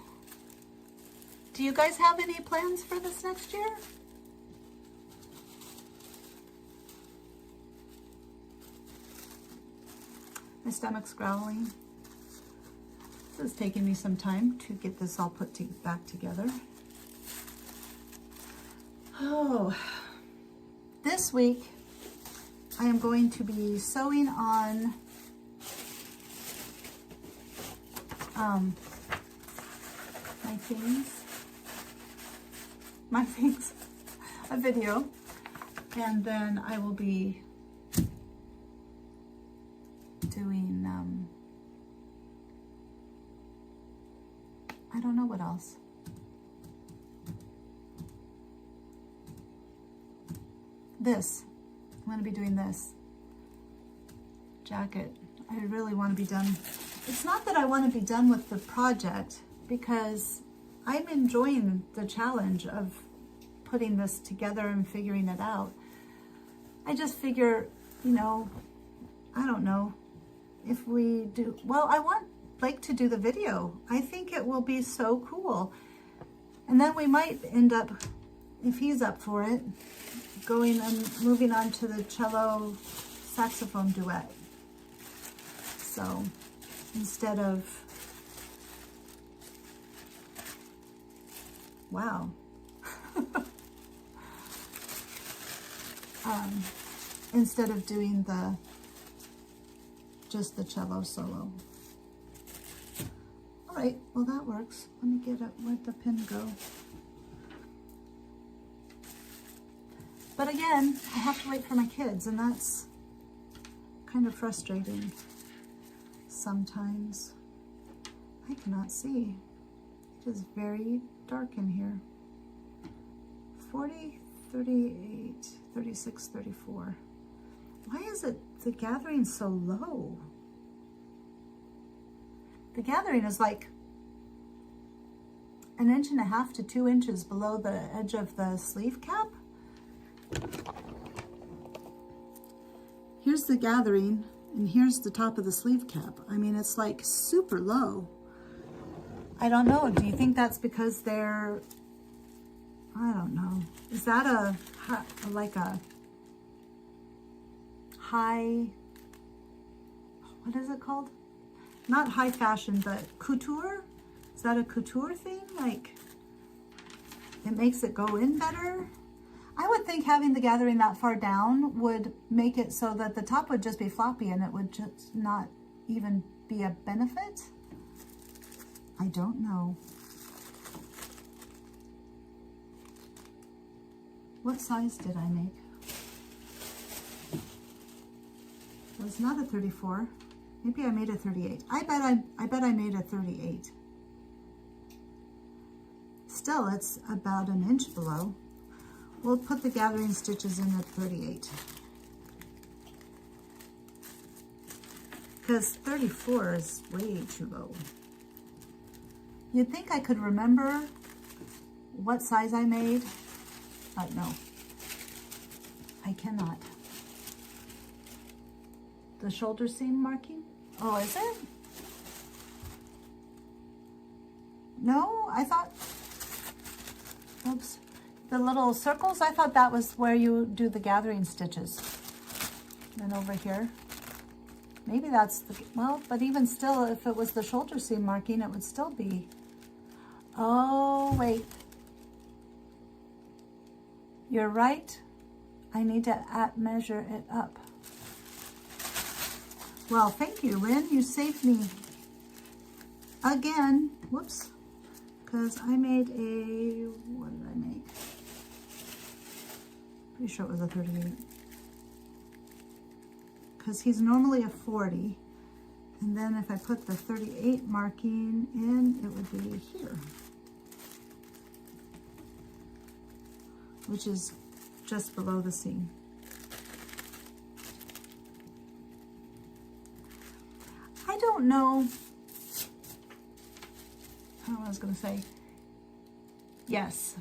do you guys have any plans for this next year? My stomach's growling. This is taking me some time to get this all put back together. Oh, this week I am going to be sewing on my things, a video, and then I will be doing, I don't know what else. This, I'm going to be doing this jacket. I really want to be done. It's not that I want to be done with the project, because I'm enjoying the challenge of putting this together and figuring it out. I just figure, you know, I don't know if we do, well, I want Blake to do the video. I think it will be so cool. And then we might end up, if he's up for it, going and moving on to the cello saxophone duet. So instead of, wow. Instead of doing just the cello solo. All right, well that works. Let me get it, where'd the pin go? But again, I have to wait for my kids, and that's kind of frustrating sometimes. I cannot see. It is very dark in here. 40, 38, 36, 34. Why is it the gathering so low? The gathering is like 1.5 inches to 2 inches below the edge of the sleeve cap. Here's the gathering, and here's the top of the sleeve cap. I mean, it's like super low. I don't know. Do you think that's because they're, I don't know. Is that like a high, what is it called? Not high fashion, but couture? Is that a couture thing? Like, it makes it go in better? I would think having the gathering that far down would make it so that the top would just be floppy and it would just not even be a benefit. I don't know. What size did I make? It was not a 34. Maybe I made a 38. I bet I made a 38. Still, it's about 1 inch below. We'll put the gathering stitches in at 38. Because 34 is way too low. You'd think I could remember what size I made, but no, I cannot. The shoulder seam marking? Oh, is it? No, I thought, oops. The little circles, I thought that was where you do the gathering stitches. And over here, maybe that's the, well, but even still, if it was the shoulder seam marking, it would still be, oh, wait. You're right. I need to measure it up. Well, thank you, Lynn. You saved me again. Whoops. Because I made a, what did I make? Pretty sure it was a 38. Because he's normally a 40. And then if I put the 38 marking in, it would be here. which is just below the seam. I don't know. I don't know what I was going to say. Yes.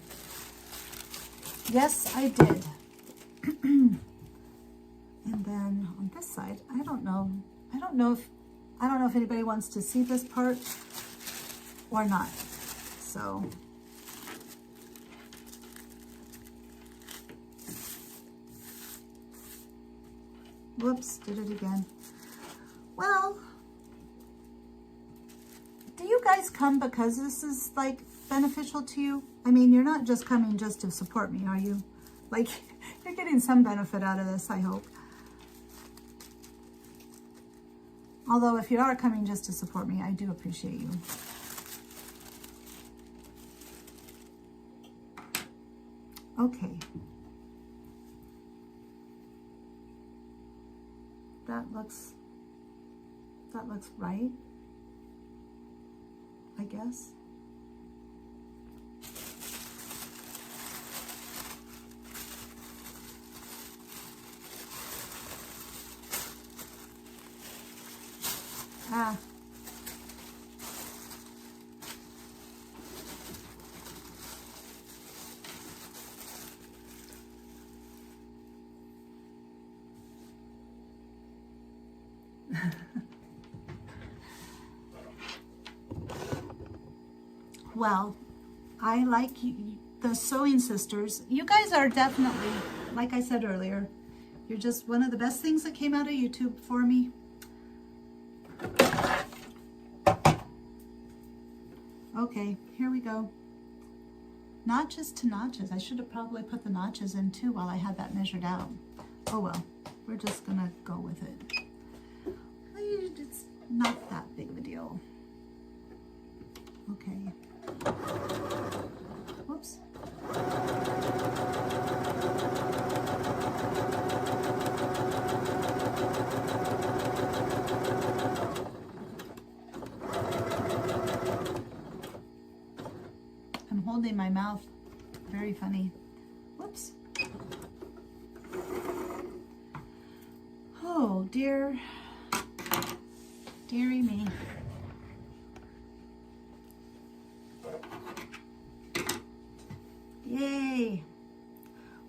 Yes, I did. And then on this side, I don't know if anybody wants to see this part or not. So whoops, did it again. Well, do you guys come because this is like beneficial to you? I mean, you're not just coming just to support me, are you? Like, you're getting some benefit out of this, I hope. Although if you are coming just to support me, I do appreciate you. Okay. That looks right, I guess. Ah. Well, I like you, the Sewing Sisters. You guys are definitely, like I said earlier, you're just one of the best things that came out of YouTube for me. Okay, here we go. Notches to notches. I should have probably put the notches in too while I had that measured out. Oh well, we're just gonna go with it. It's not that big of a deal. Okay. Whoops. I'm holding my mouth. Very funny. Whoops. Oh dear. Dearie me. Yay.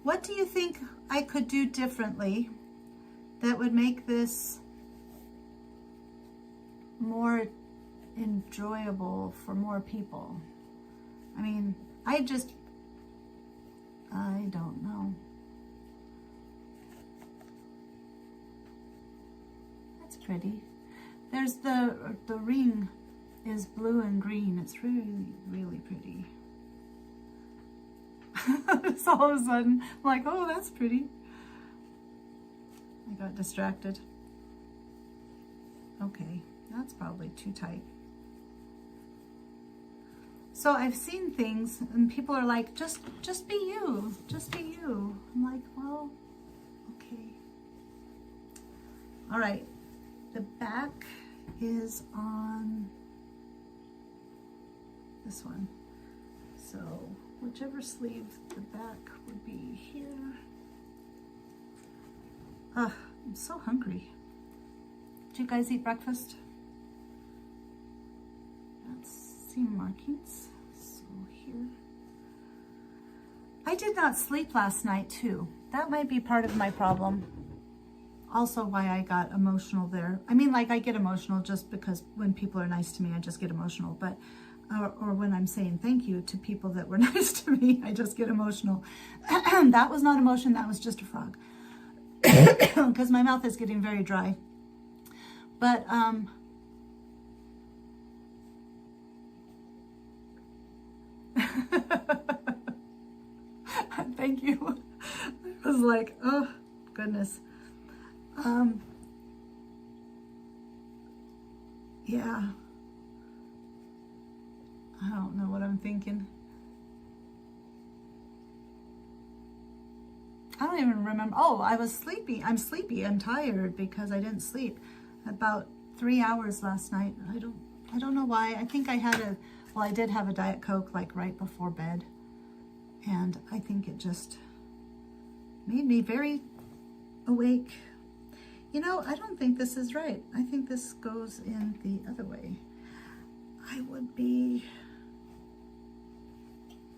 What do you think I could do differently that would make this more enjoyable for more people? I mean, I don't know. That's pretty. There's the ring is blue and green. It's really, really pretty. So all of a sudden, I'm like, oh, that's pretty. I got distracted. Okay, that's probably too tight. So I've seen things and people are like, just be you, just be you. I'm like, well, okay. All right, the back is on this one. So whichever sleeve the back would be here. I'm so hungry. Did you guys eat breakfast? That's seam markings. So here. I did not sleep last night too. That might be part of my problem. Also why I got emotional there. I mean, like I get emotional just because when people are nice to me, I just get emotional. But or when I'm saying thank you to people that were nice to me, I just get emotional. That was not emotion, that was just a frog. Because my mouth is getting very dry. But thank you. I was like, oh goodness. Yeah. I don't know what I'm thinking. I don't even remember. Oh, I was sleepy. I'm sleepy. I'm tired because I didn't sleep about 3 hours last night. I don't know why. I think I had well, I did have a Diet Coke like right before bed. And I think it just made me very awake. You know, I don't think this is right. I think this goes in the other way. I would be,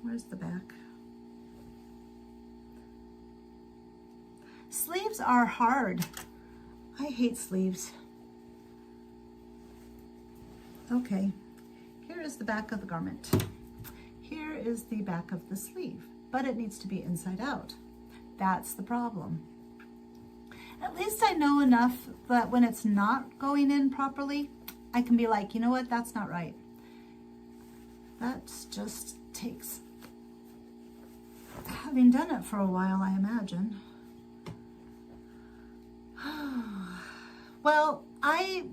where's the back? Sleeves are hard. I hate sleeves. Okay, here is the back of the garment. Here is the back of the sleeve, but it needs to be inside out. That's the problem. At least I know enough that when it's not going in properly, I can be like, you know what, that's not right. That just takes having done it for a while, I imagine. Well, I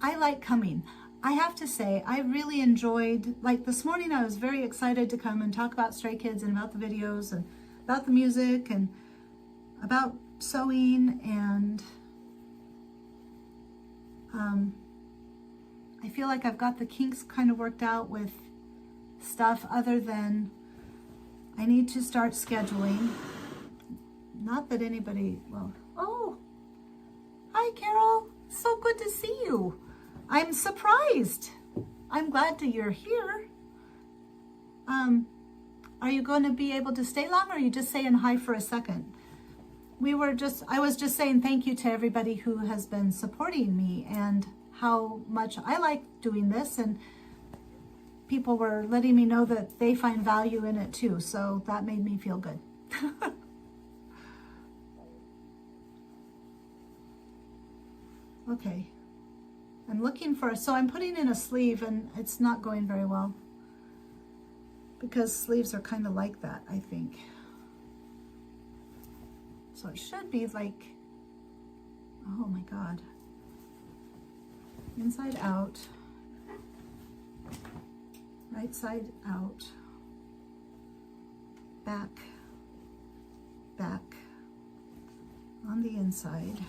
like coming. I have to say, I really enjoyed, like this morning I was very excited to come and talk about Stray Kids and about the videos and about the music and about sewing, and I feel like I've got the kinks kind of worked out with stuff other than I need to start scheduling. Not that anybody, well, oh, hi Carol, so good to see you. I'm surprised. I'm glad that you're here. Are you going to be able to stay long, or are you just saying hi for a second? I was just saying thank you to everybody who has been supporting me and how much I like doing this, and people were letting me know that they find value in it too, so that made me feel good. Okay, I'm looking for, so I'm putting in a sleeve and it's not going very well because sleeves are kind of like that, I think. So it should be like, oh my God, inside out, right side out, back, back, on the inside.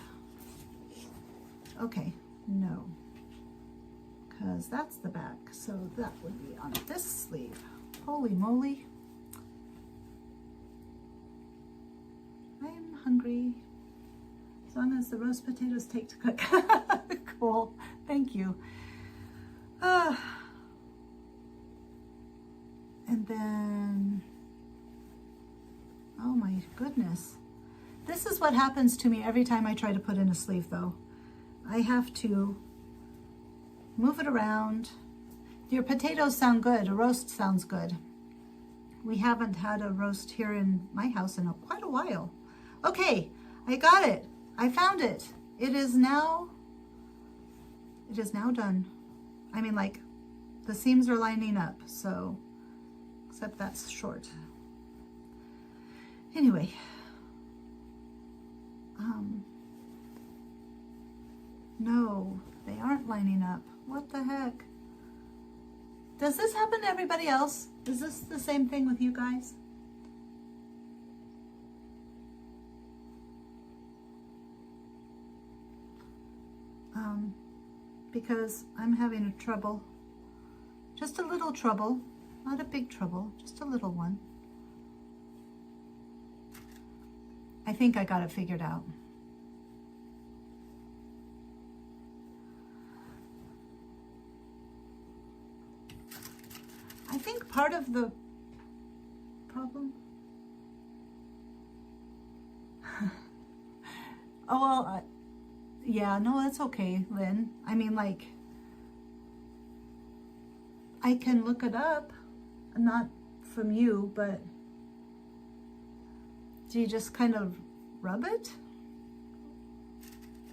Okay, no, because that's the back, so that would be on this sleeve. Holy moly. I'm hungry. As long as the roast potatoes take to cook. Cool, thank you. And then, oh my goodness. This is what happens to me every time I try to put in a sleeve though. I have to move it around. Your potatoes sound good. A roast sounds good. We haven't had a roast here in my house in quite a while. Okay, I got it. I found it. It is now done. I mean, like, the seams are lining up, so, except that's short. Anyway, no, they aren't lining up. What the heck? Does this happen to everybody else? Is this the same thing with you guys? Because I'm having a trouble. Just a little trouble. Not a big trouble, just a little one. I think I got it figured out. I think part of the problem... Oh, well, yeah, no, that's okay, Lynn. I mean, like, I can look it up, not from you, but do you just kind of rub it?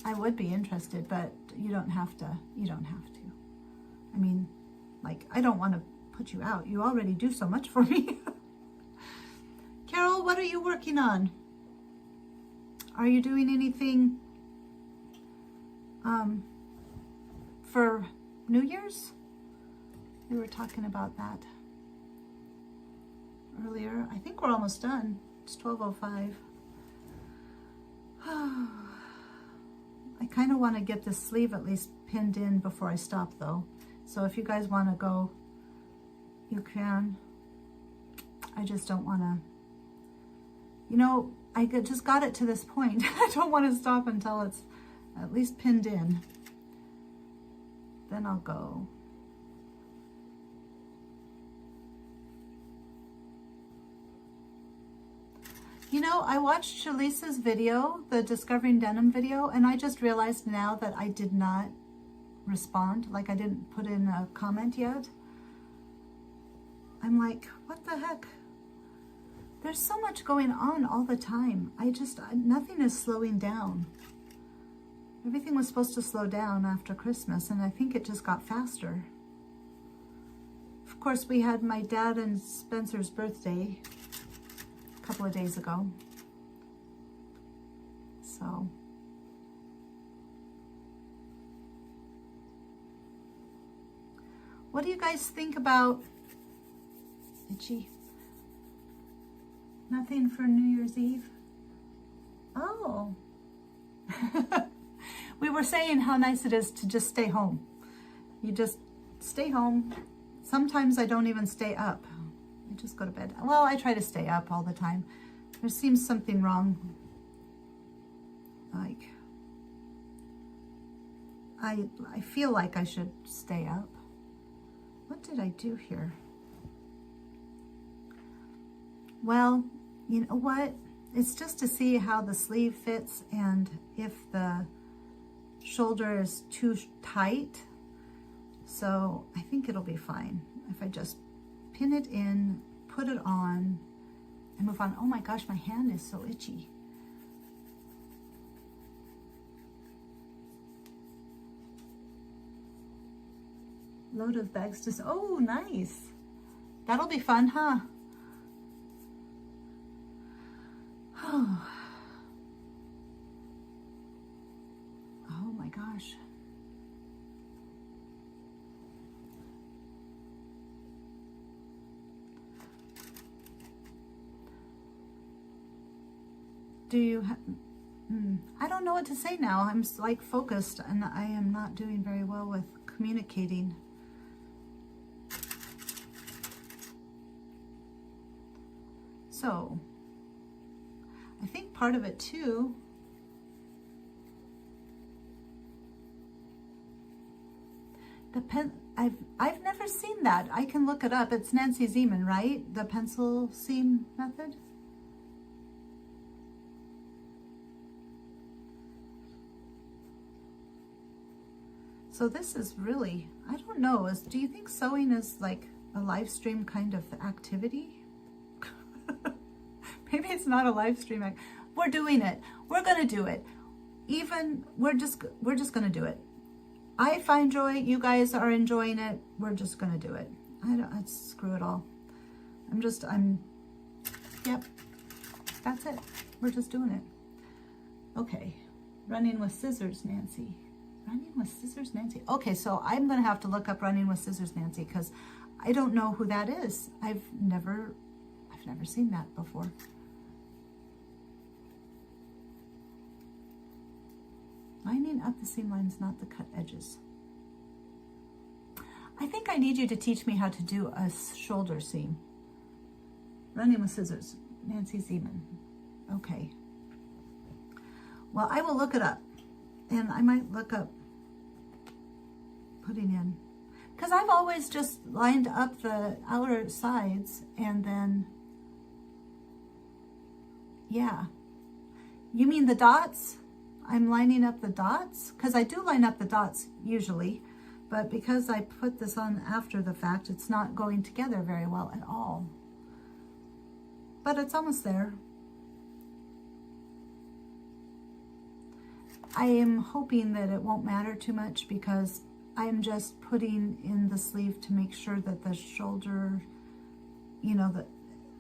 I would be interested, but you don't have to. You don't have to. I mean, like, I don't want to put you out. You already do so much for me. Carol, what are you working on? Are you doing anything for New Year's? We were talking about that earlier. I think we're almost done. It's 12:05. I kind of want to get this sleeve at least pinned in before I stop though. So if you guys want to go, you can. I just don't want to, you know, just got it to this point. I don't want to stop until it's at least pinned in. Then I'll go. You know, I watched Shalisa's video, the Discovering Denim video, and I just realized now that I did not respond. Like, I didn't put in a comment yet. I'm like, what the heck? There's so much going on all the time. Nothing is slowing down. Everything was supposed to slow down after Christmas, and I think it just got faster. Of course, we had my dad and Spencer's birthday a couple of days ago. So, what do you guys think about itchy? Nothing for New Year's Eve? Oh. We were saying how nice it is to just stay home. You just stay home. Sometimes I don't even stay up. I just go to bed. Well, I try to stay up all the time. There seems something wrong. Like, I feel like I should stay up. What did I do here? Well, you know what? It's just to see how the sleeve fits and if the shoulder is too tight. So I think it'll be fine if I just pin it in, put it on, and move on. Oh my gosh, my hand is so itchy. Load of bags to, oh, nice. That'll be fun, huh? Oh. Oh my gosh. Do you I don't know what to say now. I'm like focused and I am not doing very well with communicating. So, I think part of it too, I've never seen that. I can look it up. It's Nancy Zeman, right? The pencil seam method. So this is really, I don't know, do you think sewing is like a live stream kind of activity? Maybe it's not a live stream. We're doing it. We're gonna do it. We're just gonna do it. I find joy. You guys are enjoying it. We're just gonna do it. Screw it all. Yep. That's it. We're just doing it. Okay. Running with scissors, Nancy. Running with scissors, Nancy. Okay, so I'm gonna have to look up Running with Scissors, Nancy, because I don't know who that is. I've never seen that before. Lining up the seam lines, not the cut edges. I think I need you to teach me how to do a shoulder seam. Running with Scissors, Nancy Zeman. Okay. Well, I will look it up. And I might look up putting in. Because I've always just lined up the outer sides and then, yeah. You mean the dots? I'm lining up the dots? Because I do line up the dots usually, but because I put this on after the fact, it's not going together very well at all. But it's almost there. I am hoping that it won't matter too much because I'm just putting in the sleeve to make sure that the shoulder, you know,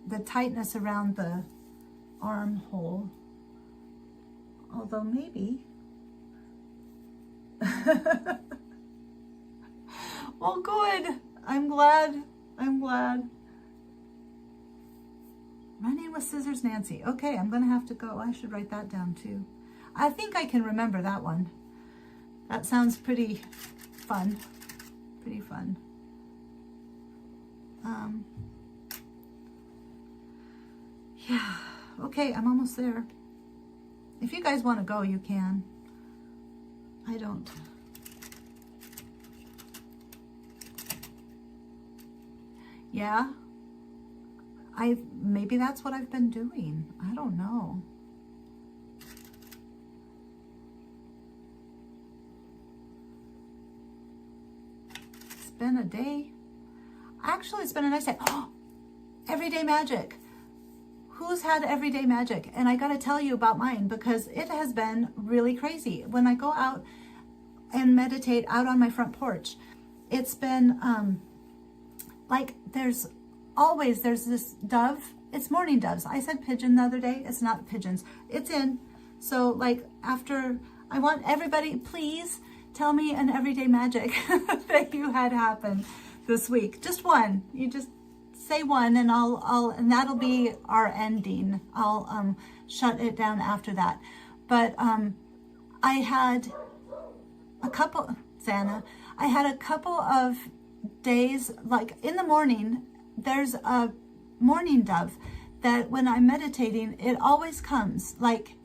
the tightness around the armhole. Although maybe. Well, good. I'm glad. Running with Scissors, Nancy. Okay, I'm going to have to go. I should write that down too. I think I can remember that one. That sounds pretty fun. Yeah. Okay, I'm almost there. If you guys want to go, you can. I don't. Yeah. Maybe that's what I've been doing. I don't know. It's been a day. Actually, it's been a nice day. Oh, everyday magic. Who's had everyday magic? And I got to tell you about mine because it has been really crazy. When I go out and meditate out on my front porch, it's been like there's this dove. It's mourning doves. I said pigeon the other day. It's not pigeons. It's in. So like after, I want everybody, please tell me an everyday magic that you had happen this week. Just one. You just say one, and and that'll be our ending. I'll shut it down after that. But I had a couple, Xana, I had a couple of days, like in the morning, there's a morning dove that when I'm meditating, it always comes, like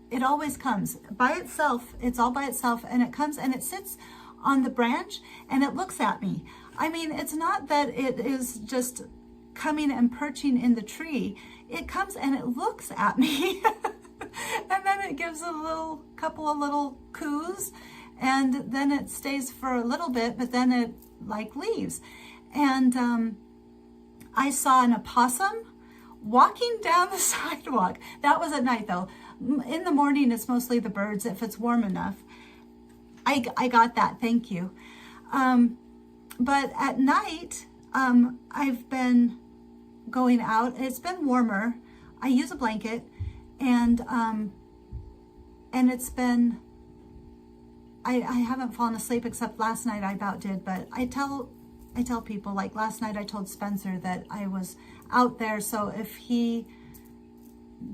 it always comes by itself. It's all by itself, and it comes and it sits on the branch and it looks at me. I mean, it's not that it is just coming and perching in the tree. It comes and it looks at me and then it gives a couple of little coos, and then it stays for a little bit, but then it like leaves. And I saw an opossum walking down the sidewalk. That was at night though. In the morning, it's mostly the birds if it's warm enough. I got that, thank you. But at night, I've been going out. It's been warmer. I use a blanket, and it's been, I haven't fallen asleep except last night I about did, but I tell people, like last night I told Spencer that I was out there, so if he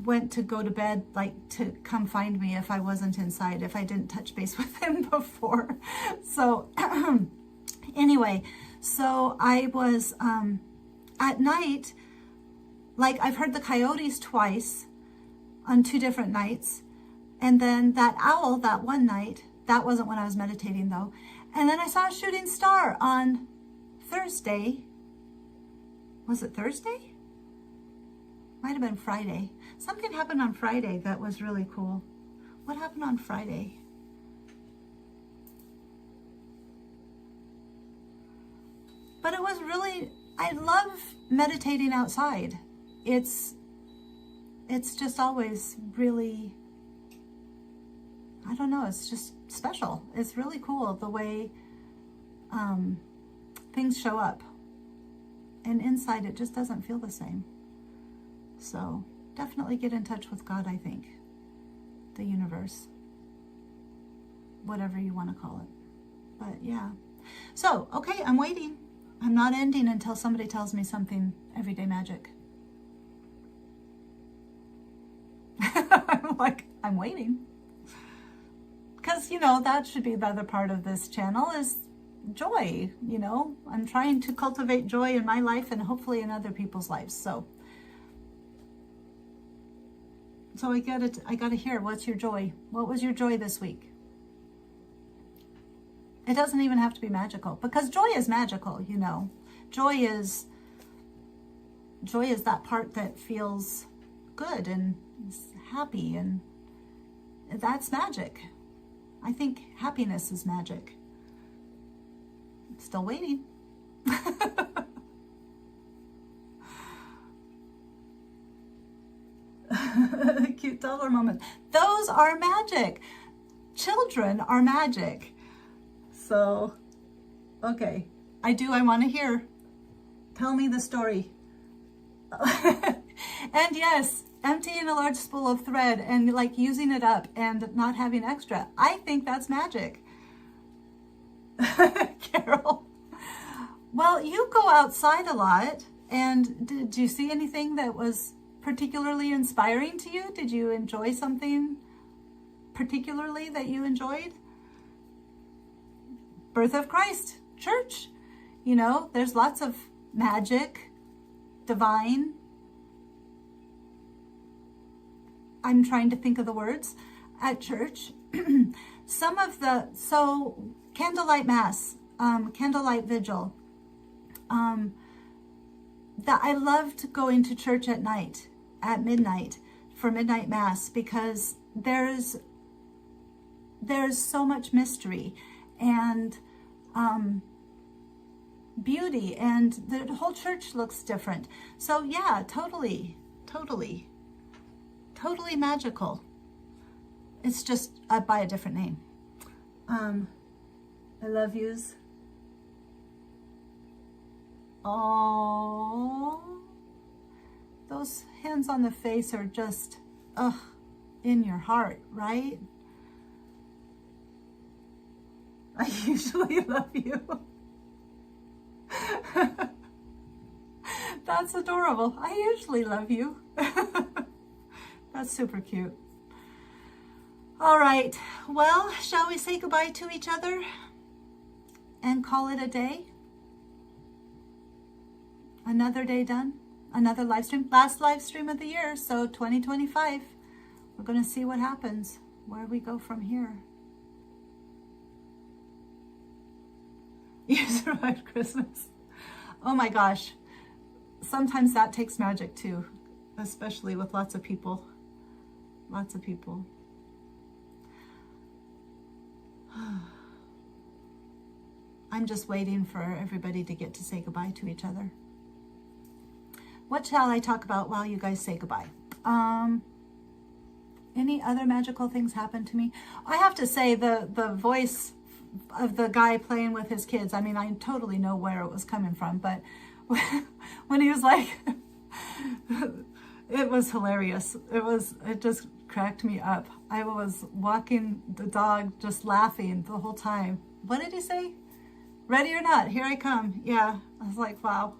went to go to bed, like to come find me if I wasn't inside, if I didn't touch base with him before. So anyway, so I was at night, like I've heard the coyotes twice on 2 different nights, and then that owl that one night, that wasn't when I was meditating though, and then I saw a shooting star on Thursday. Was it Thursday? Might have been Friday. Something happened on Friday that was really cool. What happened on Friday? But it was really, I love meditating outside. It's just always really, I don't know, it's just special. It's really cool the way things show up. And inside it just doesn't feel the same. So definitely get in touch with God, I think. The universe. Whatever you want to call it. But yeah. So, okay, I'm waiting. I'm not ending until somebody tells me something everyday magic. I'm like, I'm waiting. Because, you know, that should be the other part of this channel is joy, you know. I'm trying to cultivate joy in my life and hopefully in other people's lives. So I gotta hear, what's your joy? What was your joy this week? It doesn't even have to be magical, because joy is magical, you know. Joy is that part that feels good and is happy, and that's magic. I think happiness is magic. I'm still waiting. Cute toddler moment. Those are magic. Children are magic. So, okay. I want to hear. Tell me the story. And yes, emptying a large spool of thread and like using it up and not having extra. I think that's magic. Carol. Well, you go outside a lot, and did you see anything that was particularly inspiring to you? Did you enjoy something particularly that you enjoyed? Birth of Christ, church. You know, there's lots of magic, divine, I'm trying to think of the words, at church. So candlelight mass, candlelight vigil, that I loved going to church at night, at midnight, for midnight mass, because there's so much mystery and beauty, and the whole church looks different. So yeah, totally magical. It's just by a different name. I love yous. Oh, those hands on the face are just, in your heart, right? I usually love you. That's adorable. I usually love you. That's super cute. All right. Well, shall we say goodbye to each other and call it a day? Another day done. Another live stream. Last live stream of the year. So 2025. We're going to see what happens. Where we go from here. You survived Christmas. Oh my gosh. Sometimes that takes magic too. Especially with lots of people. Lots of people. I'm just waiting for everybody to get to say goodbye to each other. What shall I talk about while you guys say goodbye? Any other magical things happen to me? I have to say the voice of the guy playing with his kids, I mean, I totally know where it was coming from, but when he was like, it was hilarious. It just cracked me up. I was walking the dog just laughing the whole time. What did he say? Ready or not, here I come. Yeah, I was like, wow.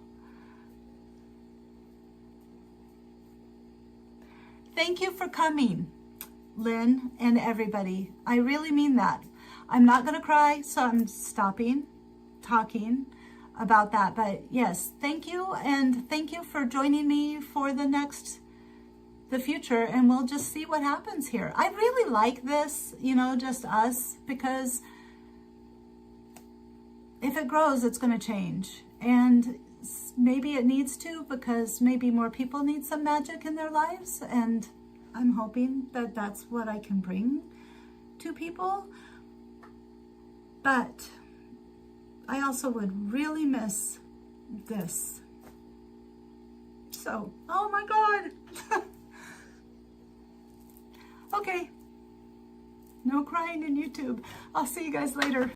Thank you for coming, Lynn and everybody. I really mean that. I'm not going to cry, so I'm stopping talking about that. But yes, thank you. And thank you for joining me for the future. And we'll just see what happens here. I really like this, just us, because if it grows, it's going to change. And maybe it needs to, because maybe more people need some magic in their lives. And I'm hoping that that's what I can bring to people. But I also would really miss this. So, oh my God. Okay. No crying in YouTube. I'll see you guys later.